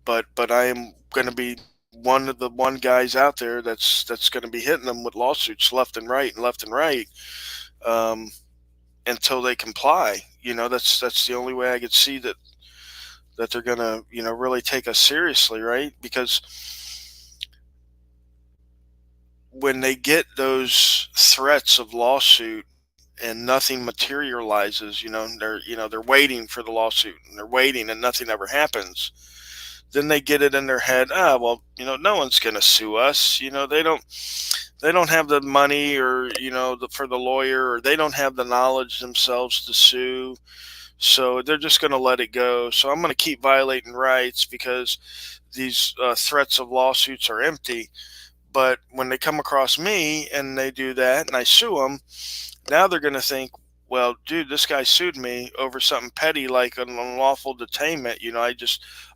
but I am going to be one of the one guys out there that's going to be hitting them with lawsuits left and right and left and right. until they comply. That's the only way I could see that they're gonna really take us seriously, right? Because when they get those threats of lawsuit and nothing materializes, they're waiting for the lawsuit and they're waiting and nothing ever happens. Then they get it in their head, well, no one's going to sue us. They don't have the money, or for the lawyer, or they don't have the knowledge themselves to sue, so they're just going to let it go. So I'm going to keep violating rights because these threats of lawsuits are empty. But when they come across me and they do that and I sue them, now they're going to think, well, dude, this guy sued me over something petty like an unlawful detainment. I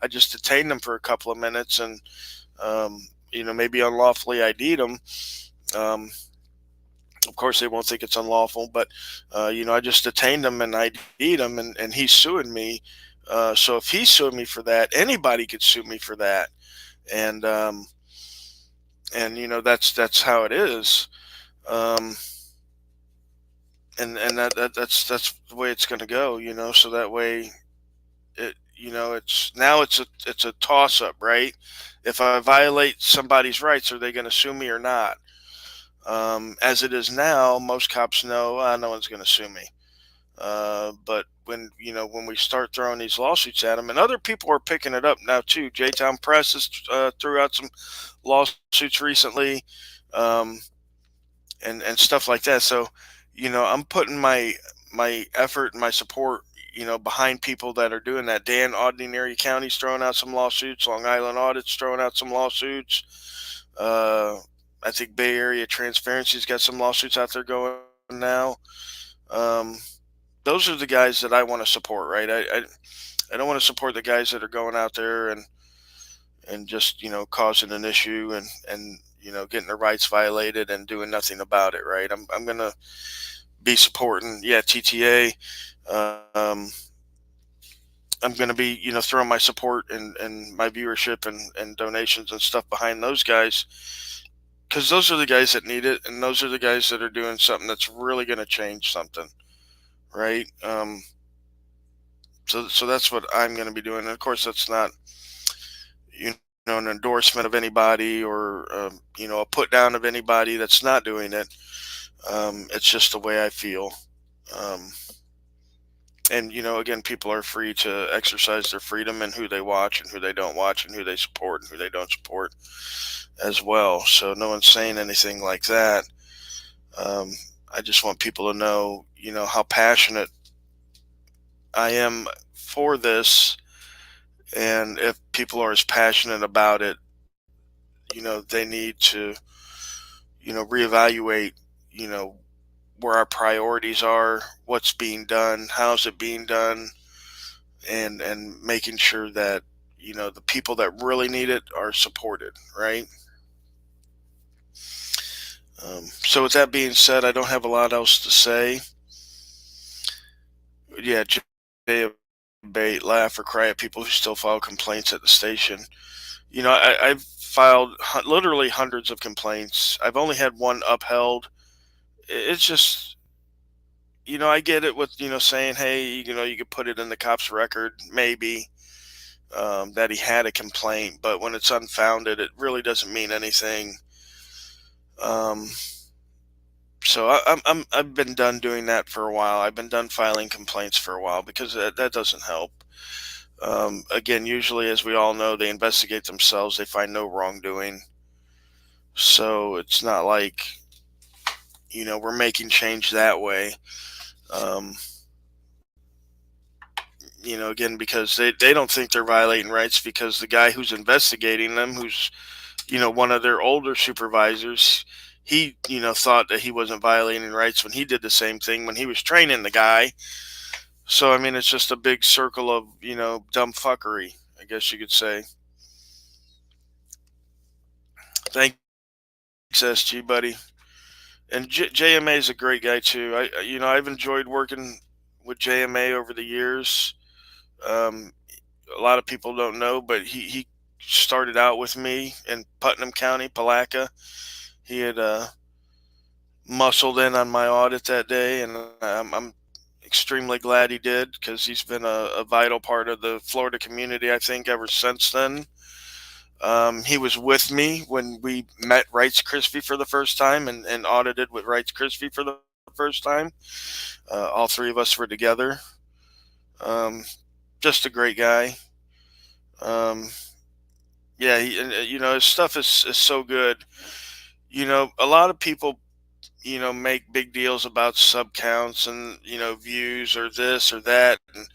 just detained him for a couple of minutes, and maybe unlawfully ID'd him. Um, of course, they won't think it's unlawful, but I just detained him and ID'd him, and he's suing me. So if he's suing me for that, anybody could sue me for that, and that's how it is. Um, and that's the way it's going to go. So that way it's a toss up, right? If I violate somebody's rights, are they going to sue me or not? As it is now, most cops know, no one's going to sue me. But when we start throwing these lawsuits at them, and other people are picking it up now too. J-Town Press has threw out some lawsuits recently, um, and stuff like that. So, I'm putting my effort and my support, behind people that are doing that. Dan, Ordinary County's throwing out some lawsuits. Long Island Audit's throwing out some lawsuits. Uh, I think Bay Area Transparency's got some lawsuits out there going now. Um, those are the guys that I want to support, right? I don't want to support the guys that are going out there and just causing an issue and getting their rights violated and doing nothing about it, right? I'm gonna be supporting, yeah, TTA. Um, I'm going to be, throwing my support and my viewership and donations and stuff behind those guys, because those are the guys that need it, and those are the guys that are doing something that's really going to change something, right? So that's what I'm going to be doing. And of course, that's not, you an endorsement of anybody, or a put down of anybody that's not doing it. It's just the way I feel. Um, and again, people are free to exercise their freedom and who they watch and who they don't watch and who they support and who they don't support as well. So no one's saying anything like that. um, I just want people to know, how passionate I am for this. And if people are as passionate about it, they need to reevaluate, you know where our priorities are, what's being done, how's it being done, and making sure that the people that really need it are supported, right? So with that being said, I don't have a lot else to say. Yeah, debate, laugh, or cry at people who still file complaints at the station. I've filed literally hundreds of complaints. I've only had one upheld. It's just, I get it with, saying, hey, you could put it in the cop's record, maybe, that he had a complaint, but when it's unfounded, it really doesn't mean anything. Um, so I've been done doing that for a while. I've been done filing complaints for a while because that doesn't help. Again, usually, as we all know, they investigate themselves. They find no wrongdoing. So it's not like, we're making change that way. Um, again, because they don't think they're violating rights, because the guy who's investigating them, who's, one of their older supervisors, he, thought that he wasn't violating rights when he did the same thing when he was training the guy. So, I mean, it's just a big circle of, dumb fuckery, I guess you could say. Thanks, SG, buddy. And JMA is a great guy too. I've enjoyed working with JMA over the years. Um, a lot of people don't know, but he started out with me in Putnam County, Palaca. He had muscled in on my audit that day, and I'm extremely glad he did because he's been a vital part of the Florida community, I think, ever since then. He was with me when we met Rights Krispy for the first time and audited with Rights Krispy for the first time. All three of us were together. Um, just a great guy. Um, yeah, his stuff is so good. A lot of people, make big deals about sub counts and, views or this or that. And,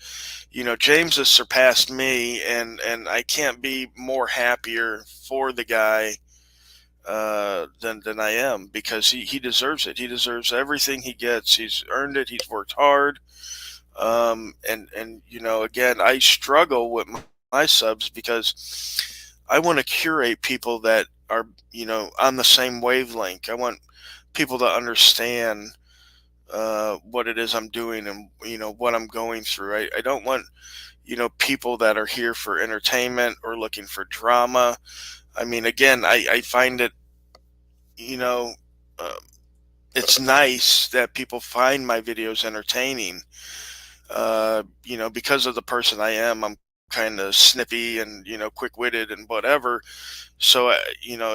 James has surpassed me, and I can't be more happier for the guy than I am, because he deserves it. He deserves everything he gets. He's earned it. He's worked hard. And again, I struggle with my subs because I want to curate people that are, on the same wavelength. I want people to understand what it is I'm doing and what I'm going through. I don't want people that are here for entertainment or looking for drama. I mean, again, I find it, you know uh, it's nice that people find my videos entertaining. Because of the person I am, I'm kind of snippy and quick-witted and whatever. So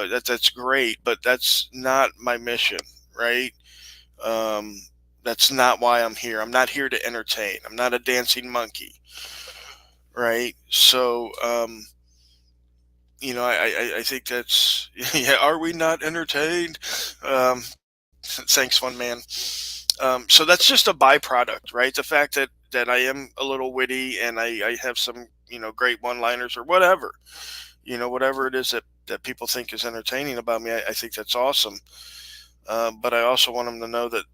that's great, but that's not my mission, right? Um, that's not why I'm here. I'm not here to entertain. I'm not a dancing monkey, right? So, I think that's yeah. Are we not entertained? Um, Thanks, one man. So that's just a byproduct, right? The fact that I am a little witty and I have some great one-liners or whatever, whatever it is that people think is entertaining about me. I think that's awesome. But I also want them to know that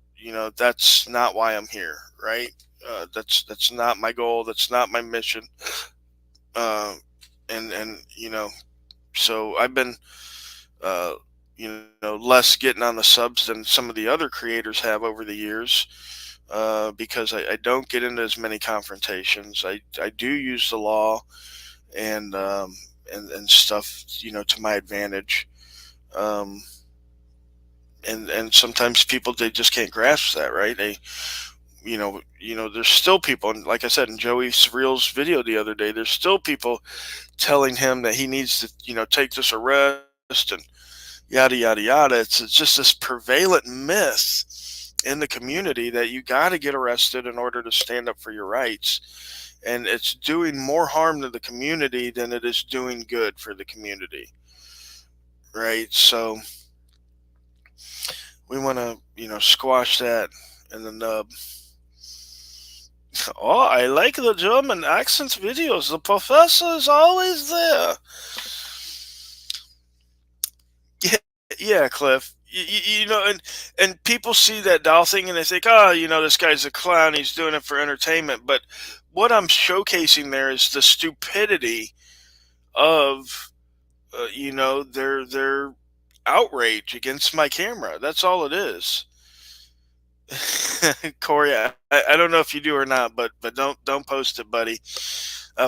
that's not why I'm here, right? That's not my goal. That's not my mission. Uh, and so I've been uh, less getting on the subs than some of the other creators have over the years, because I don't get into as many confrontations. I do use the law and and stuff, to my advantage. Um, and sometimes people, they just can't grasp that, right? There's still people, and like I said in Joey Surreal's video the other day, there's still people telling him that he needs to, take this arrest and yada yada yada. It's just this prevalent myth in the community that you got to get arrested in order to stand up for your rights, and it's doing more harm to the community than it is doing good for the community, right? So we want to squash that in the nub. Oh, I like the German accents videos. The professor is always there. Yeah, yeah, Cliff. And people see that doll thing and they think, oh, this guy's a clown. He's doing it for entertainment. But what I'm showcasing there is the stupidity of, their outrage against my camera. That's all it is. Corey, I don't know if you do or not, but don't post it, buddy.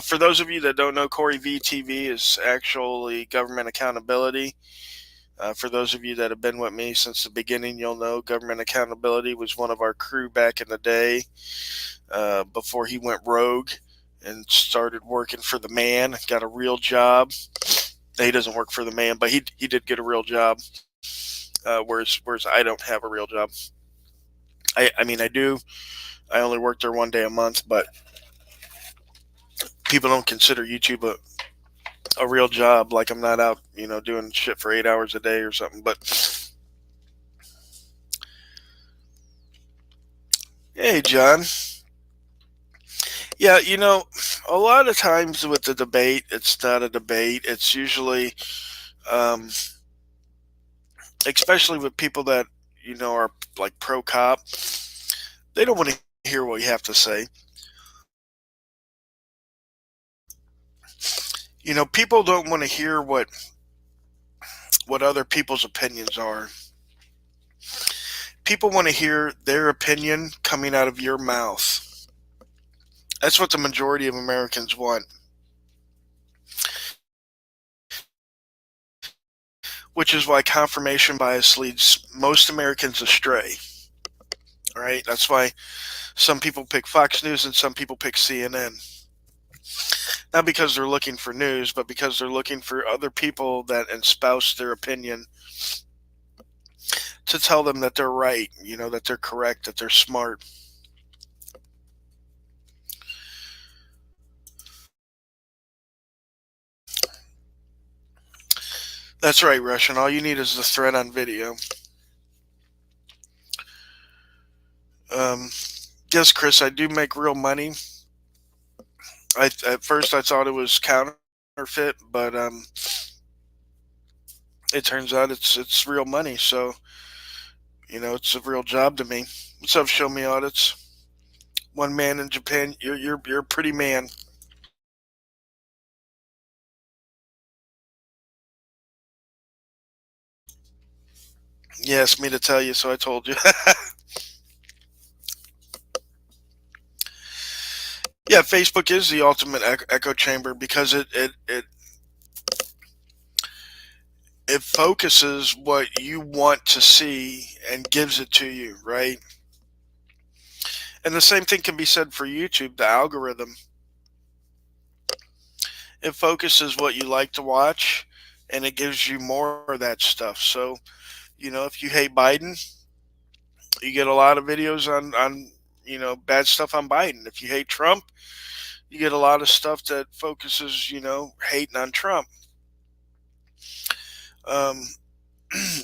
For those of you that don't know, Corey VTV is actually government accountability. For those of you that have been with me since the beginning, you'll know government accountability was one of our crew back in the day, before he went rogue and started working for the man. Got a real job. He doesn't work for the man, but he did get a real job. Whereas I don't have a real job. I mean, I do. I only work there one day a month, but people don't consider YouTube a real job. Like, I'm not out, doing shit for 8 hours a day or something. But hey, John. Yeah, a lot of times with the debate, it's not a debate. It's usually, um, especially with people that are like pro cop, they don't want to hear what you have to say. People don't want to hear what other people's opinions are. People want to hear their opinion coming out of your mouth. That's what the majority of Americans want, which is why confirmation bias leads most Americans astray. right? That's why some people pick Fox News and some people pick CNN. Not because they're looking for news, but because they're looking for other people that espouse their opinion to tell them that they're right, that they're correct, that they're smart. That's right, Russian. All you need is the thread on video. Um, yes, Chris, I do make real money. At first I thought it was counterfeit, but it turns out it's real money. So it's a real job to me. What's up, Show Me Audits? One man in Japan. You're a pretty man. You asked me to tell you, so I told you. Yeah, Facebook is the ultimate echo chamber because it focuses what you want to see and gives it to you, right? And the same thing can be said for YouTube, the algorithm. It focuses what you like to watch and it gives you more of that stuff. So, if you hate Biden, you get a lot of videos on bad stuff on Biden. If you hate Trump, you get a lot of stuff that focuses, hating on Trump. Um,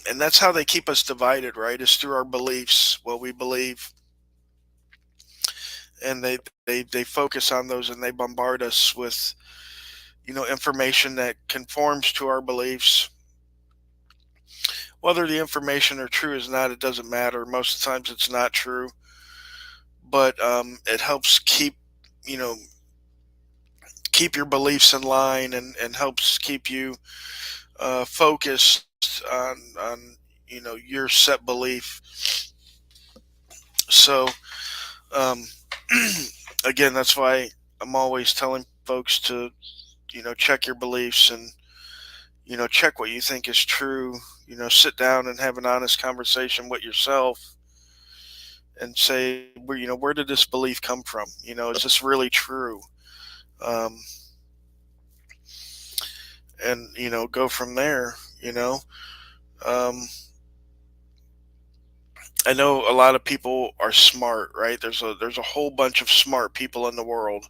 and that's how they keep us divided, right? Is through our beliefs, what we believe, and they focus on those and they bombard us with information that conforms to our beliefs. Whether the information are true is not, it doesn't matter. Most of the times it's not true, but it helps you know keep your beliefs in line and helps keep you focused on your set belief. So um, again, that's why I'm always telling folks to check your beliefs and check what you think is true. Sit down and have an honest conversation with yourself and say, where did this belief come from? Is this really true? Um, and go from there. Um, I know a lot of people are smart, right? There's a whole bunch of smart people in the world,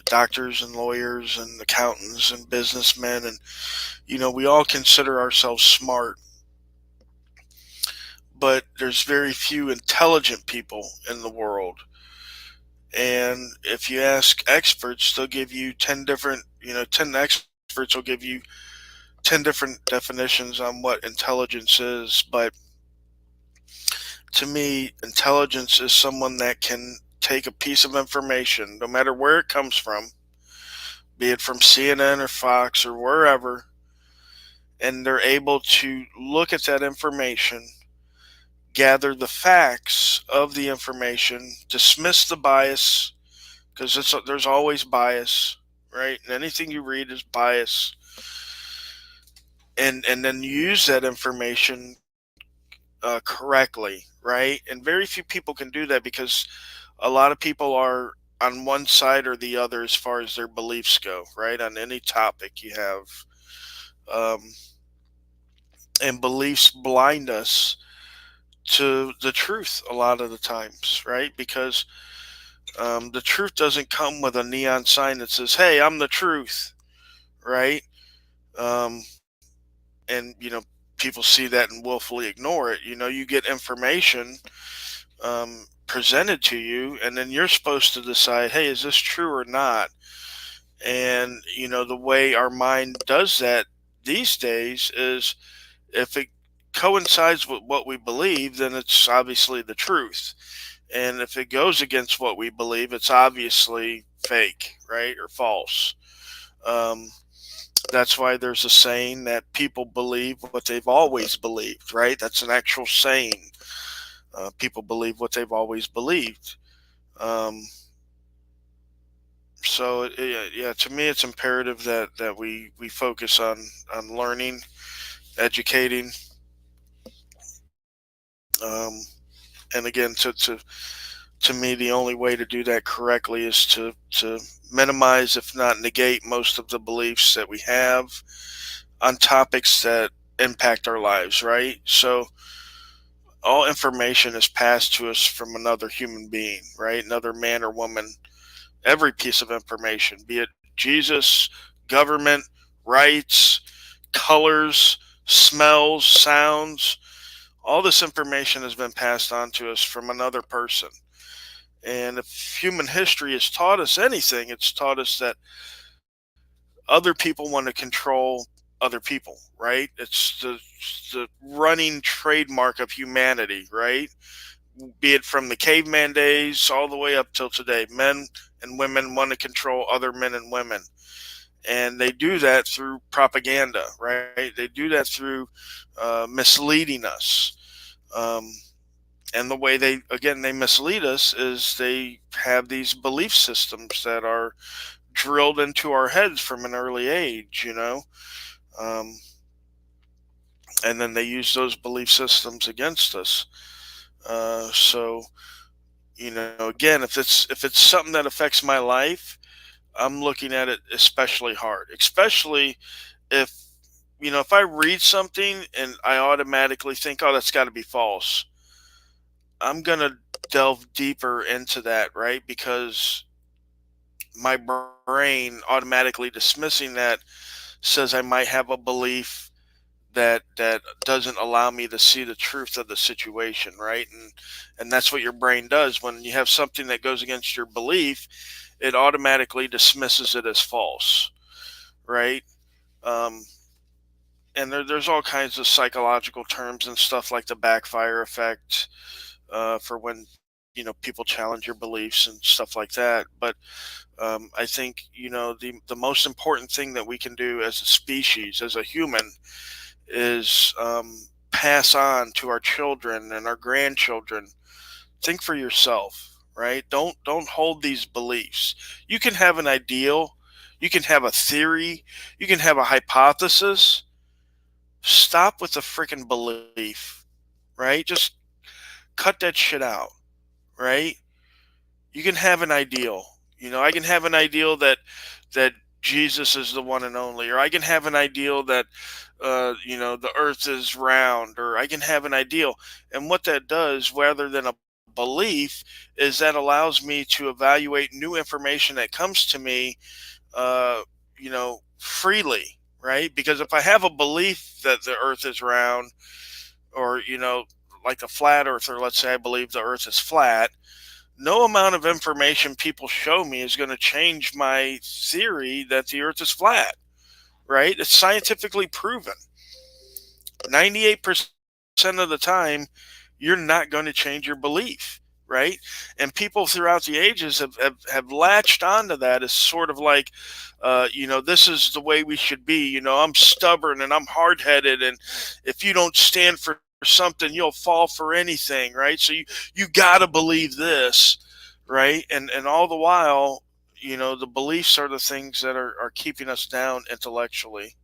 doctors and lawyers and accountants and businessmen, and we all consider ourselves smart, but there's very few intelligent people in the world. And if you ask experts, they'll give you 10 different, 10 experts will give you 10 different definitions on what intelligence is. But to me, intelligence is someone that can take a piece of information, no matter where it comes from, be it from CNN or Fox or wherever, and they're able to look at that information, gather the facts of the information, dismiss the bias, because there's always bias, right? And anything you read is bias, and then use that information correctly, right? And very few people can do that because a lot of people are on one side or the other as far as their beliefs go, right? On any topic you have, um, and beliefs blind us to the truth a lot of the times, right? Because the truth doesn't come with a neon sign that says, "Hey, I'm the truth," right? Um, and people see that and willfully ignore it. You get information presented to you, and then you're supposed to decide, "Hey, is this true or not?" And the way our mind does that these days is if it coincides with what we believe, then it's obviously the truth. And if it goes against what we believe, it's obviously fake, right, or false. Um, that's why there's a saying that people believe what they've always believed, right? That's an actual saying. People believe what they've always believed. Um, so yeah, to me, it's imperative that we focus on learning, educating, um, And again, to me, the only way to do that correctly is to minimize, if not negate, most of the beliefs that we have on topics that impact our lives, right? So all information is passed to us from another human being, right? Another man or woman. Every piece of information, be it Jesus, government, rights, colors, smells, sounds, all this information has been passed on to us from another person. And if human history has taught us anything, it's taught us that other people want to control other people, right? It's the running trademark of humanity, right? Be it from the caveman days all the way up till today. Men and women want to control other men and women. And they do that through propaganda, right? They do that through misleading us. Um, and the way they mislead us is they have these belief systems that are drilled into our heads from an early age, um, and then they use those belief systems against us. So again, if it's something that affects my life, I'm looking at it especially hard, especially if if I read something and I automatically think, oh, that's got to be false. I'm gonna delve deeper into that, right? Because my brain automatically dismissing that says I might have a belief that doesn't allow me to see the truth of the situation, right? And that's what your brain does when you have something that goes against your belief. It automatically dismisses it as false, right? um, and there's all kinds of psychological terms and stuff like the backfire effect, for when people challenge your beliefs and stuff like that. But I think the most important thing that we can do as a species, as a human, is pass on to our children and our grandchildren. Think for yourself, right? Don't hold these beliefs. You can have an ideal, you can have a theory, you can have a hypothesis. Stop with the freaking belief, right? Just cut that shit out, right? You can have an ideal. I can have an ideal that Jesus is the one and only, or I can have an ideal that the earth is round, or I can have an ideal. And what that does, rather than a belief, is that allows me to evaluate new information that comes to me, freely, right? Because if I have a belief that the earth is round, or, like a flat earther, let's say I believe the earth is flat, no amount of information people show me is going to change my theory that the earth is flat, right? It's scientifically proven. 98% of the time, you're not going to change your belief, right? And people throughout the ages have latched onto that as sort of like, this is the way we should be. I'm stubborn and I'm hard headed. And if you don't stand for something, you'll fall for anything, right? So you got to believe this, right? And all the while, the beliefs are the things that are keeping us down intellectually.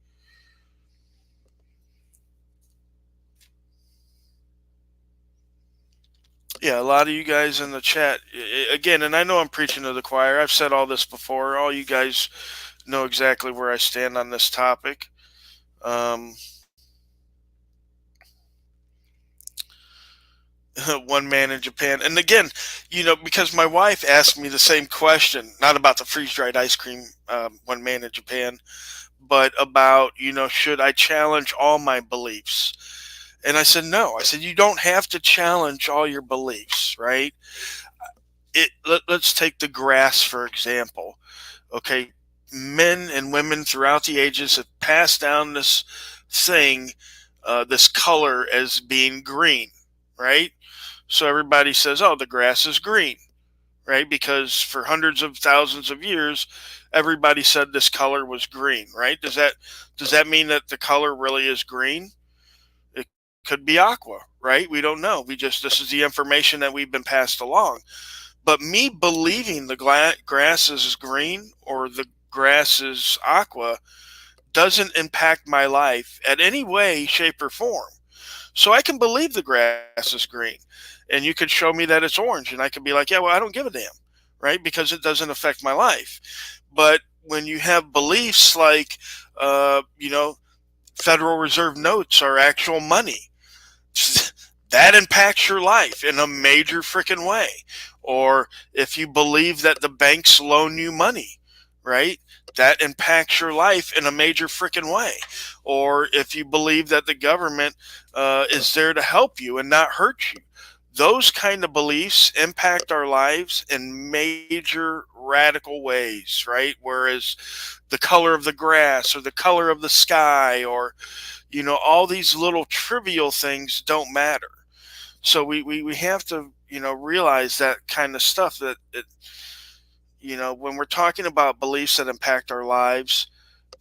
Yeah, a lot of you guys in the chat, again, and I know I'm preaching to the choir. I've said all this before. All you guys know exactly where I stand on this topic. Um, One man in Japan, and again, because my wife asked me the same question, not about the freeze dried ice cream, one man in Japan, but about should I challenge all my beliefs? And I said no. I said you don't have to challenge all your beliefs, right? Let's take the grass for example. Okay, men and women throughout the ages have passed down this thing, this color as being green, right? So everybody says, oh, the grass is green, right? Because for hundreds of thousands of years, everybody said this color was green, right? Does that mean that the color really is green? It could be aqua, right? We don't know. This is the information that we've been passed along. But me believing the grass is green or the grass is aqua doesn't impact my life at any way, shape, or form. So I can believe the grass is green. and you could show me that it's orange, and I could be like, yeah, well, I don't give a damn, right? Because it doesn't affect my life. But when you have beliefs like, you know, Federal Reserve notes are actual money, that impacts your life in a major freaking way. Or if you believe that the banks loan you money, right? That impacts your life in a major freaking way. Or if you believe that the government is there to help you and not hurt you, those kind of beliefs impact our lives in major radical ways, right? Whereas the color of the grass or the color of the sky or, all these little trivial things don't matter. So we have to, realize that kind of stuff that when we're talking about beliefs that impact our lives,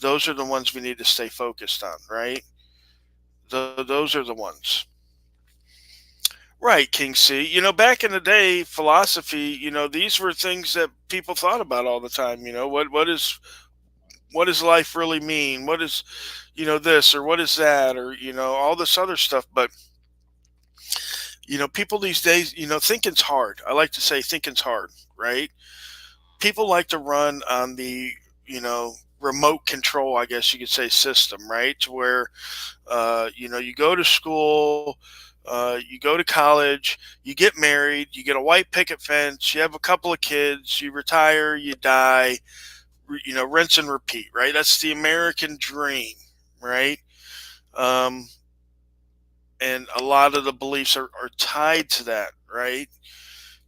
those are the ones we need to stay focused on, right? Those are the ones. Right, King C. Back in the day, philosophy, these were things that people thought about all the time. What does life really mean? What is, this or what is that or all this other stuff. But people these days, thinking's hard. I like to say thinking's hard, right? People like to run on the, remote control, I guess you could say, system, right? To where, you go to school, you go to college, you get married, you get a white picket fence, you have a couple of kids, you retire, you die, rinse and repeat, right? That's the American dream, right? Um, and a lot of the beliefs are tied to that, right?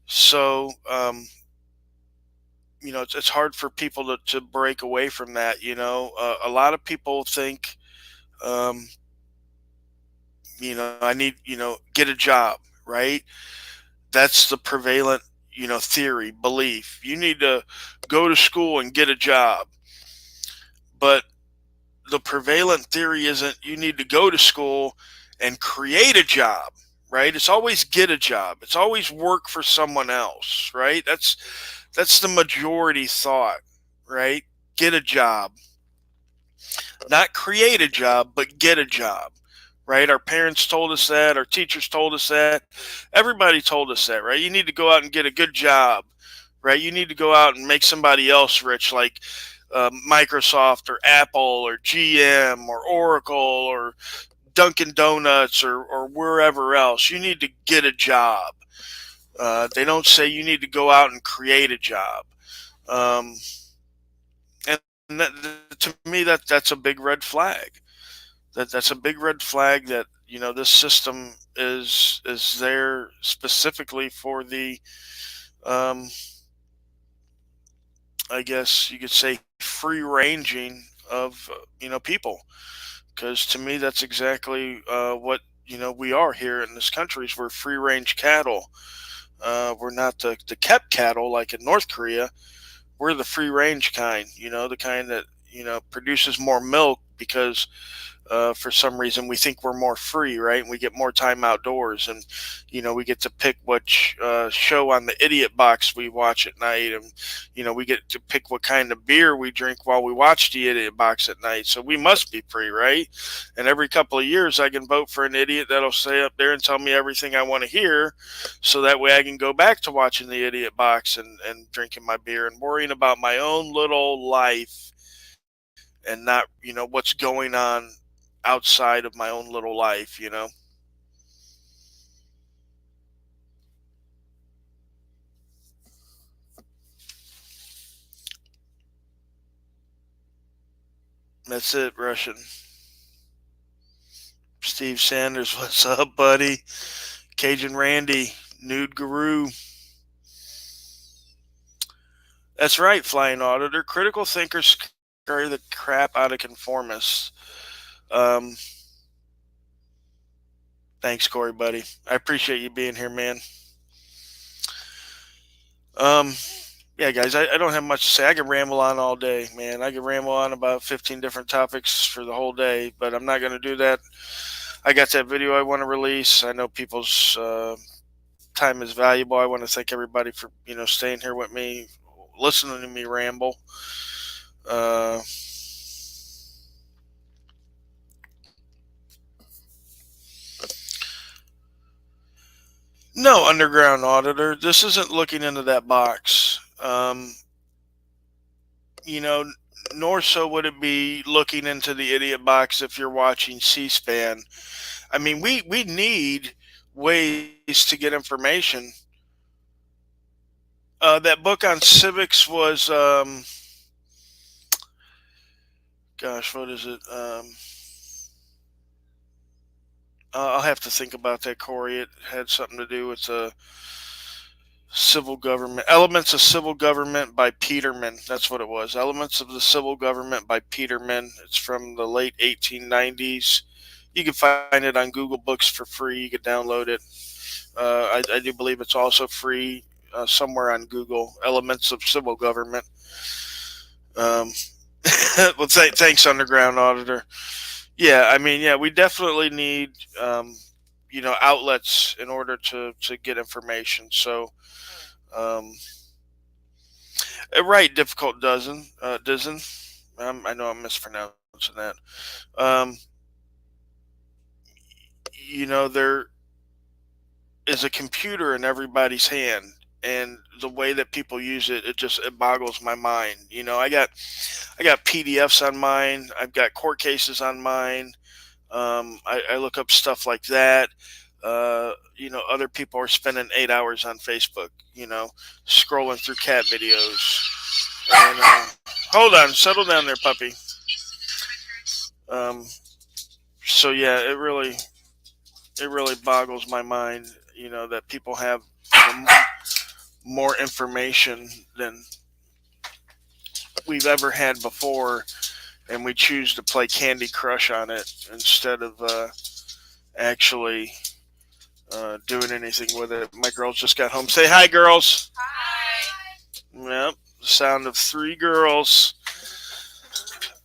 So, it's hard for people to break away from that. A lot of people think, um, I need, get a job, right? That's the prevalent, theory, belief. You need to go to school and get a job. But the prevalent theory isn't you need to go to school and create a job, right? It's always get a job. It's always work for someone else, right? That's the majority thought, right? Get a job. Not create a job, but get a job, right? Our parents told us that, our teachers told us that, everybody told us that, right? You need to go out and get a good job, right? You need to go out and make somebody else rich, like Microsoft or Apple or GM or Oracle or Dunkin' Donuts or wherever else. You need to get a job. They don't say you need to go out and create a job. Um, and that, to me, that's a big red flag. That's a big red flag that this system is there specifically for the um, I guess you could say free ranging of people, because to me that's exactly what we are here in this country is we're free range cattle. We're not the kept cattle like in North Korea. We're the free range kind, the kind that produces more milk because for some reason we think we're more free, right? And we get more time outdoors, and we get to pick which show on the idiot box we watch at night, and we get to pick what kind of beer we drink while we watch the idiot box at night. So we must be free, right? And every couple of years I can vote for an idiot that'll stay up there and tell me everything I want to hear, so that way I can go back to watching the idiot box and drinking my beer and worrying about my own little life, and not what's going on outside of my own little life. That's it, Russian. Steve Sanders, what's up, buddy? Cajun Randy, Nude Guru. That's right, Flying Auditor. Critical thinkers scare the crap out of conformists. Um, Thanks, Corey, buddy. I appreciate you being here, man. Um, yeah, guys, I don't have much to say. I can ramble on all day, man. I can ramble on about 15 different topics for the whole day, but I'm not going to do that. I got that video I want to release. I know people's time is valuable. I want to thank everybody for staying here with me, listening to me ramble. Uh, No, underground auditor. This isn't looking into that box. You know, nor so would it be looking into the idiot box if you're watching C-SPAN. I mean, we need ways to get information. That book on civics was, gosh, what is it? I'll have to think about that, Corey. It had something to do with civil government, Elements of Civil Government by Peterman. That's what it was. Elements of the Civil Government by Peterman. It's from the late 1890s. You can find it on Google Books for free. You can download it. I do believe it's also free somewhere on Google. Elements of Civil Government. Um, well, thanks, Underground Auditor. Yeah, I mean, yeah, we definitely need, outlets in order to get information. So, um, right, difficult dozen. I know I'm mispronouncing that. Um, there is a computer in everybody's hand, and the way that people use it, it boggles my mind. I got PDFs on mine. I've got court cases on mine. I look up stuff like that. Other people are spending 8 hours on Facebook, scrolling through cat videos. And hold on, settle down there, puppy. Um, so yeah, it really boggles my mind, that people have more information than we've ever had before, and we choose to play Candy Crush on it instead of actually doing anything with it. My girls just got home. Say hi, girls. Hi. Yep, the sound of three girls.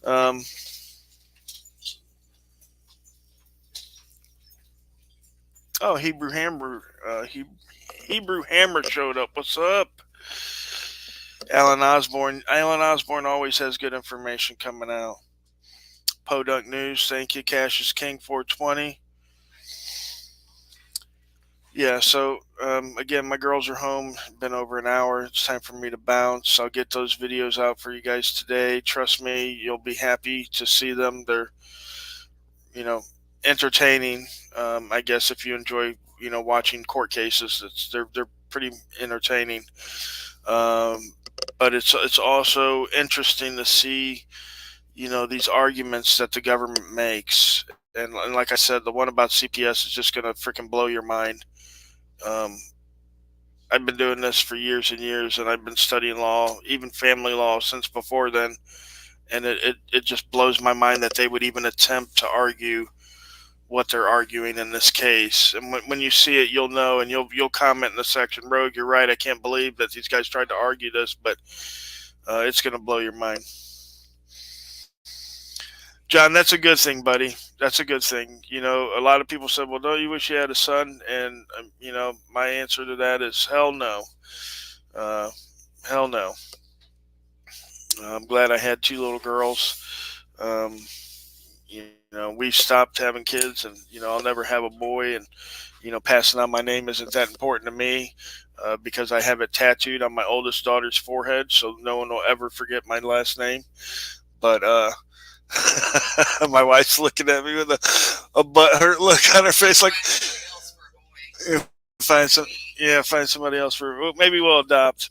Um, oh, Hebrew Hammer showed up. What's up? Alan Osborne. Alan Osborne always has good information coming out. Podunk News. Thank you. Cassius King 420. Yeah, so again, my girls are home. Been over an hour. It's time for me to bounce. I'll get those videos out for you guys today. Trust me, you'll be happy to see them. They're, you know, entertaining. I guess if you enjoy, watching court cases, they're pretty entertaining. Um, but it's also interesting to see, these arguments that the government makes. And like I said, the one about CPS is just going to freaking blow your mind. Um, I've been doing this for years and years, and I've been studying law, even family law, since before then. And it just blows my mind that they would even attempt to argue what they're arguing in this case. And when you see it, you'll know, and you'll comment in the section, Rogue, you're right. I can't believe that these guys tried to argue this, but it's going to blow your mind. John, that's a good thing, buddy. That's a good thing. A lot of people said, well, don't you wish you had a son? And, my answer to that is hell no. Uh, hell no. I'm glad I had two little girls. Um, we stopped having kids, and, I'll never have a boy. And, passing on my name isn't that important to me because I have it tattooed on my oldest daughter's forehead, so no one will ever forget my last name. But, my wife's looking at me with a butthurt look on her face, like find some, yeah, find somebody else for. Well, maybe we'll adopt.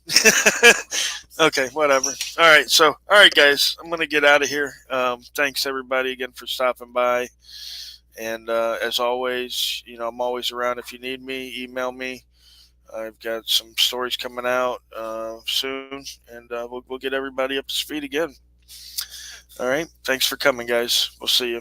Okay, whatever. All right, guys, I'm gonna get out of here. Thanks everybody again for stopping by, and as always, I'm always around if you need me. Email me. I've got some stories coming out soon, and we'll get everybody up to speed again. All right. Thanks for coming, guys. We'll see you.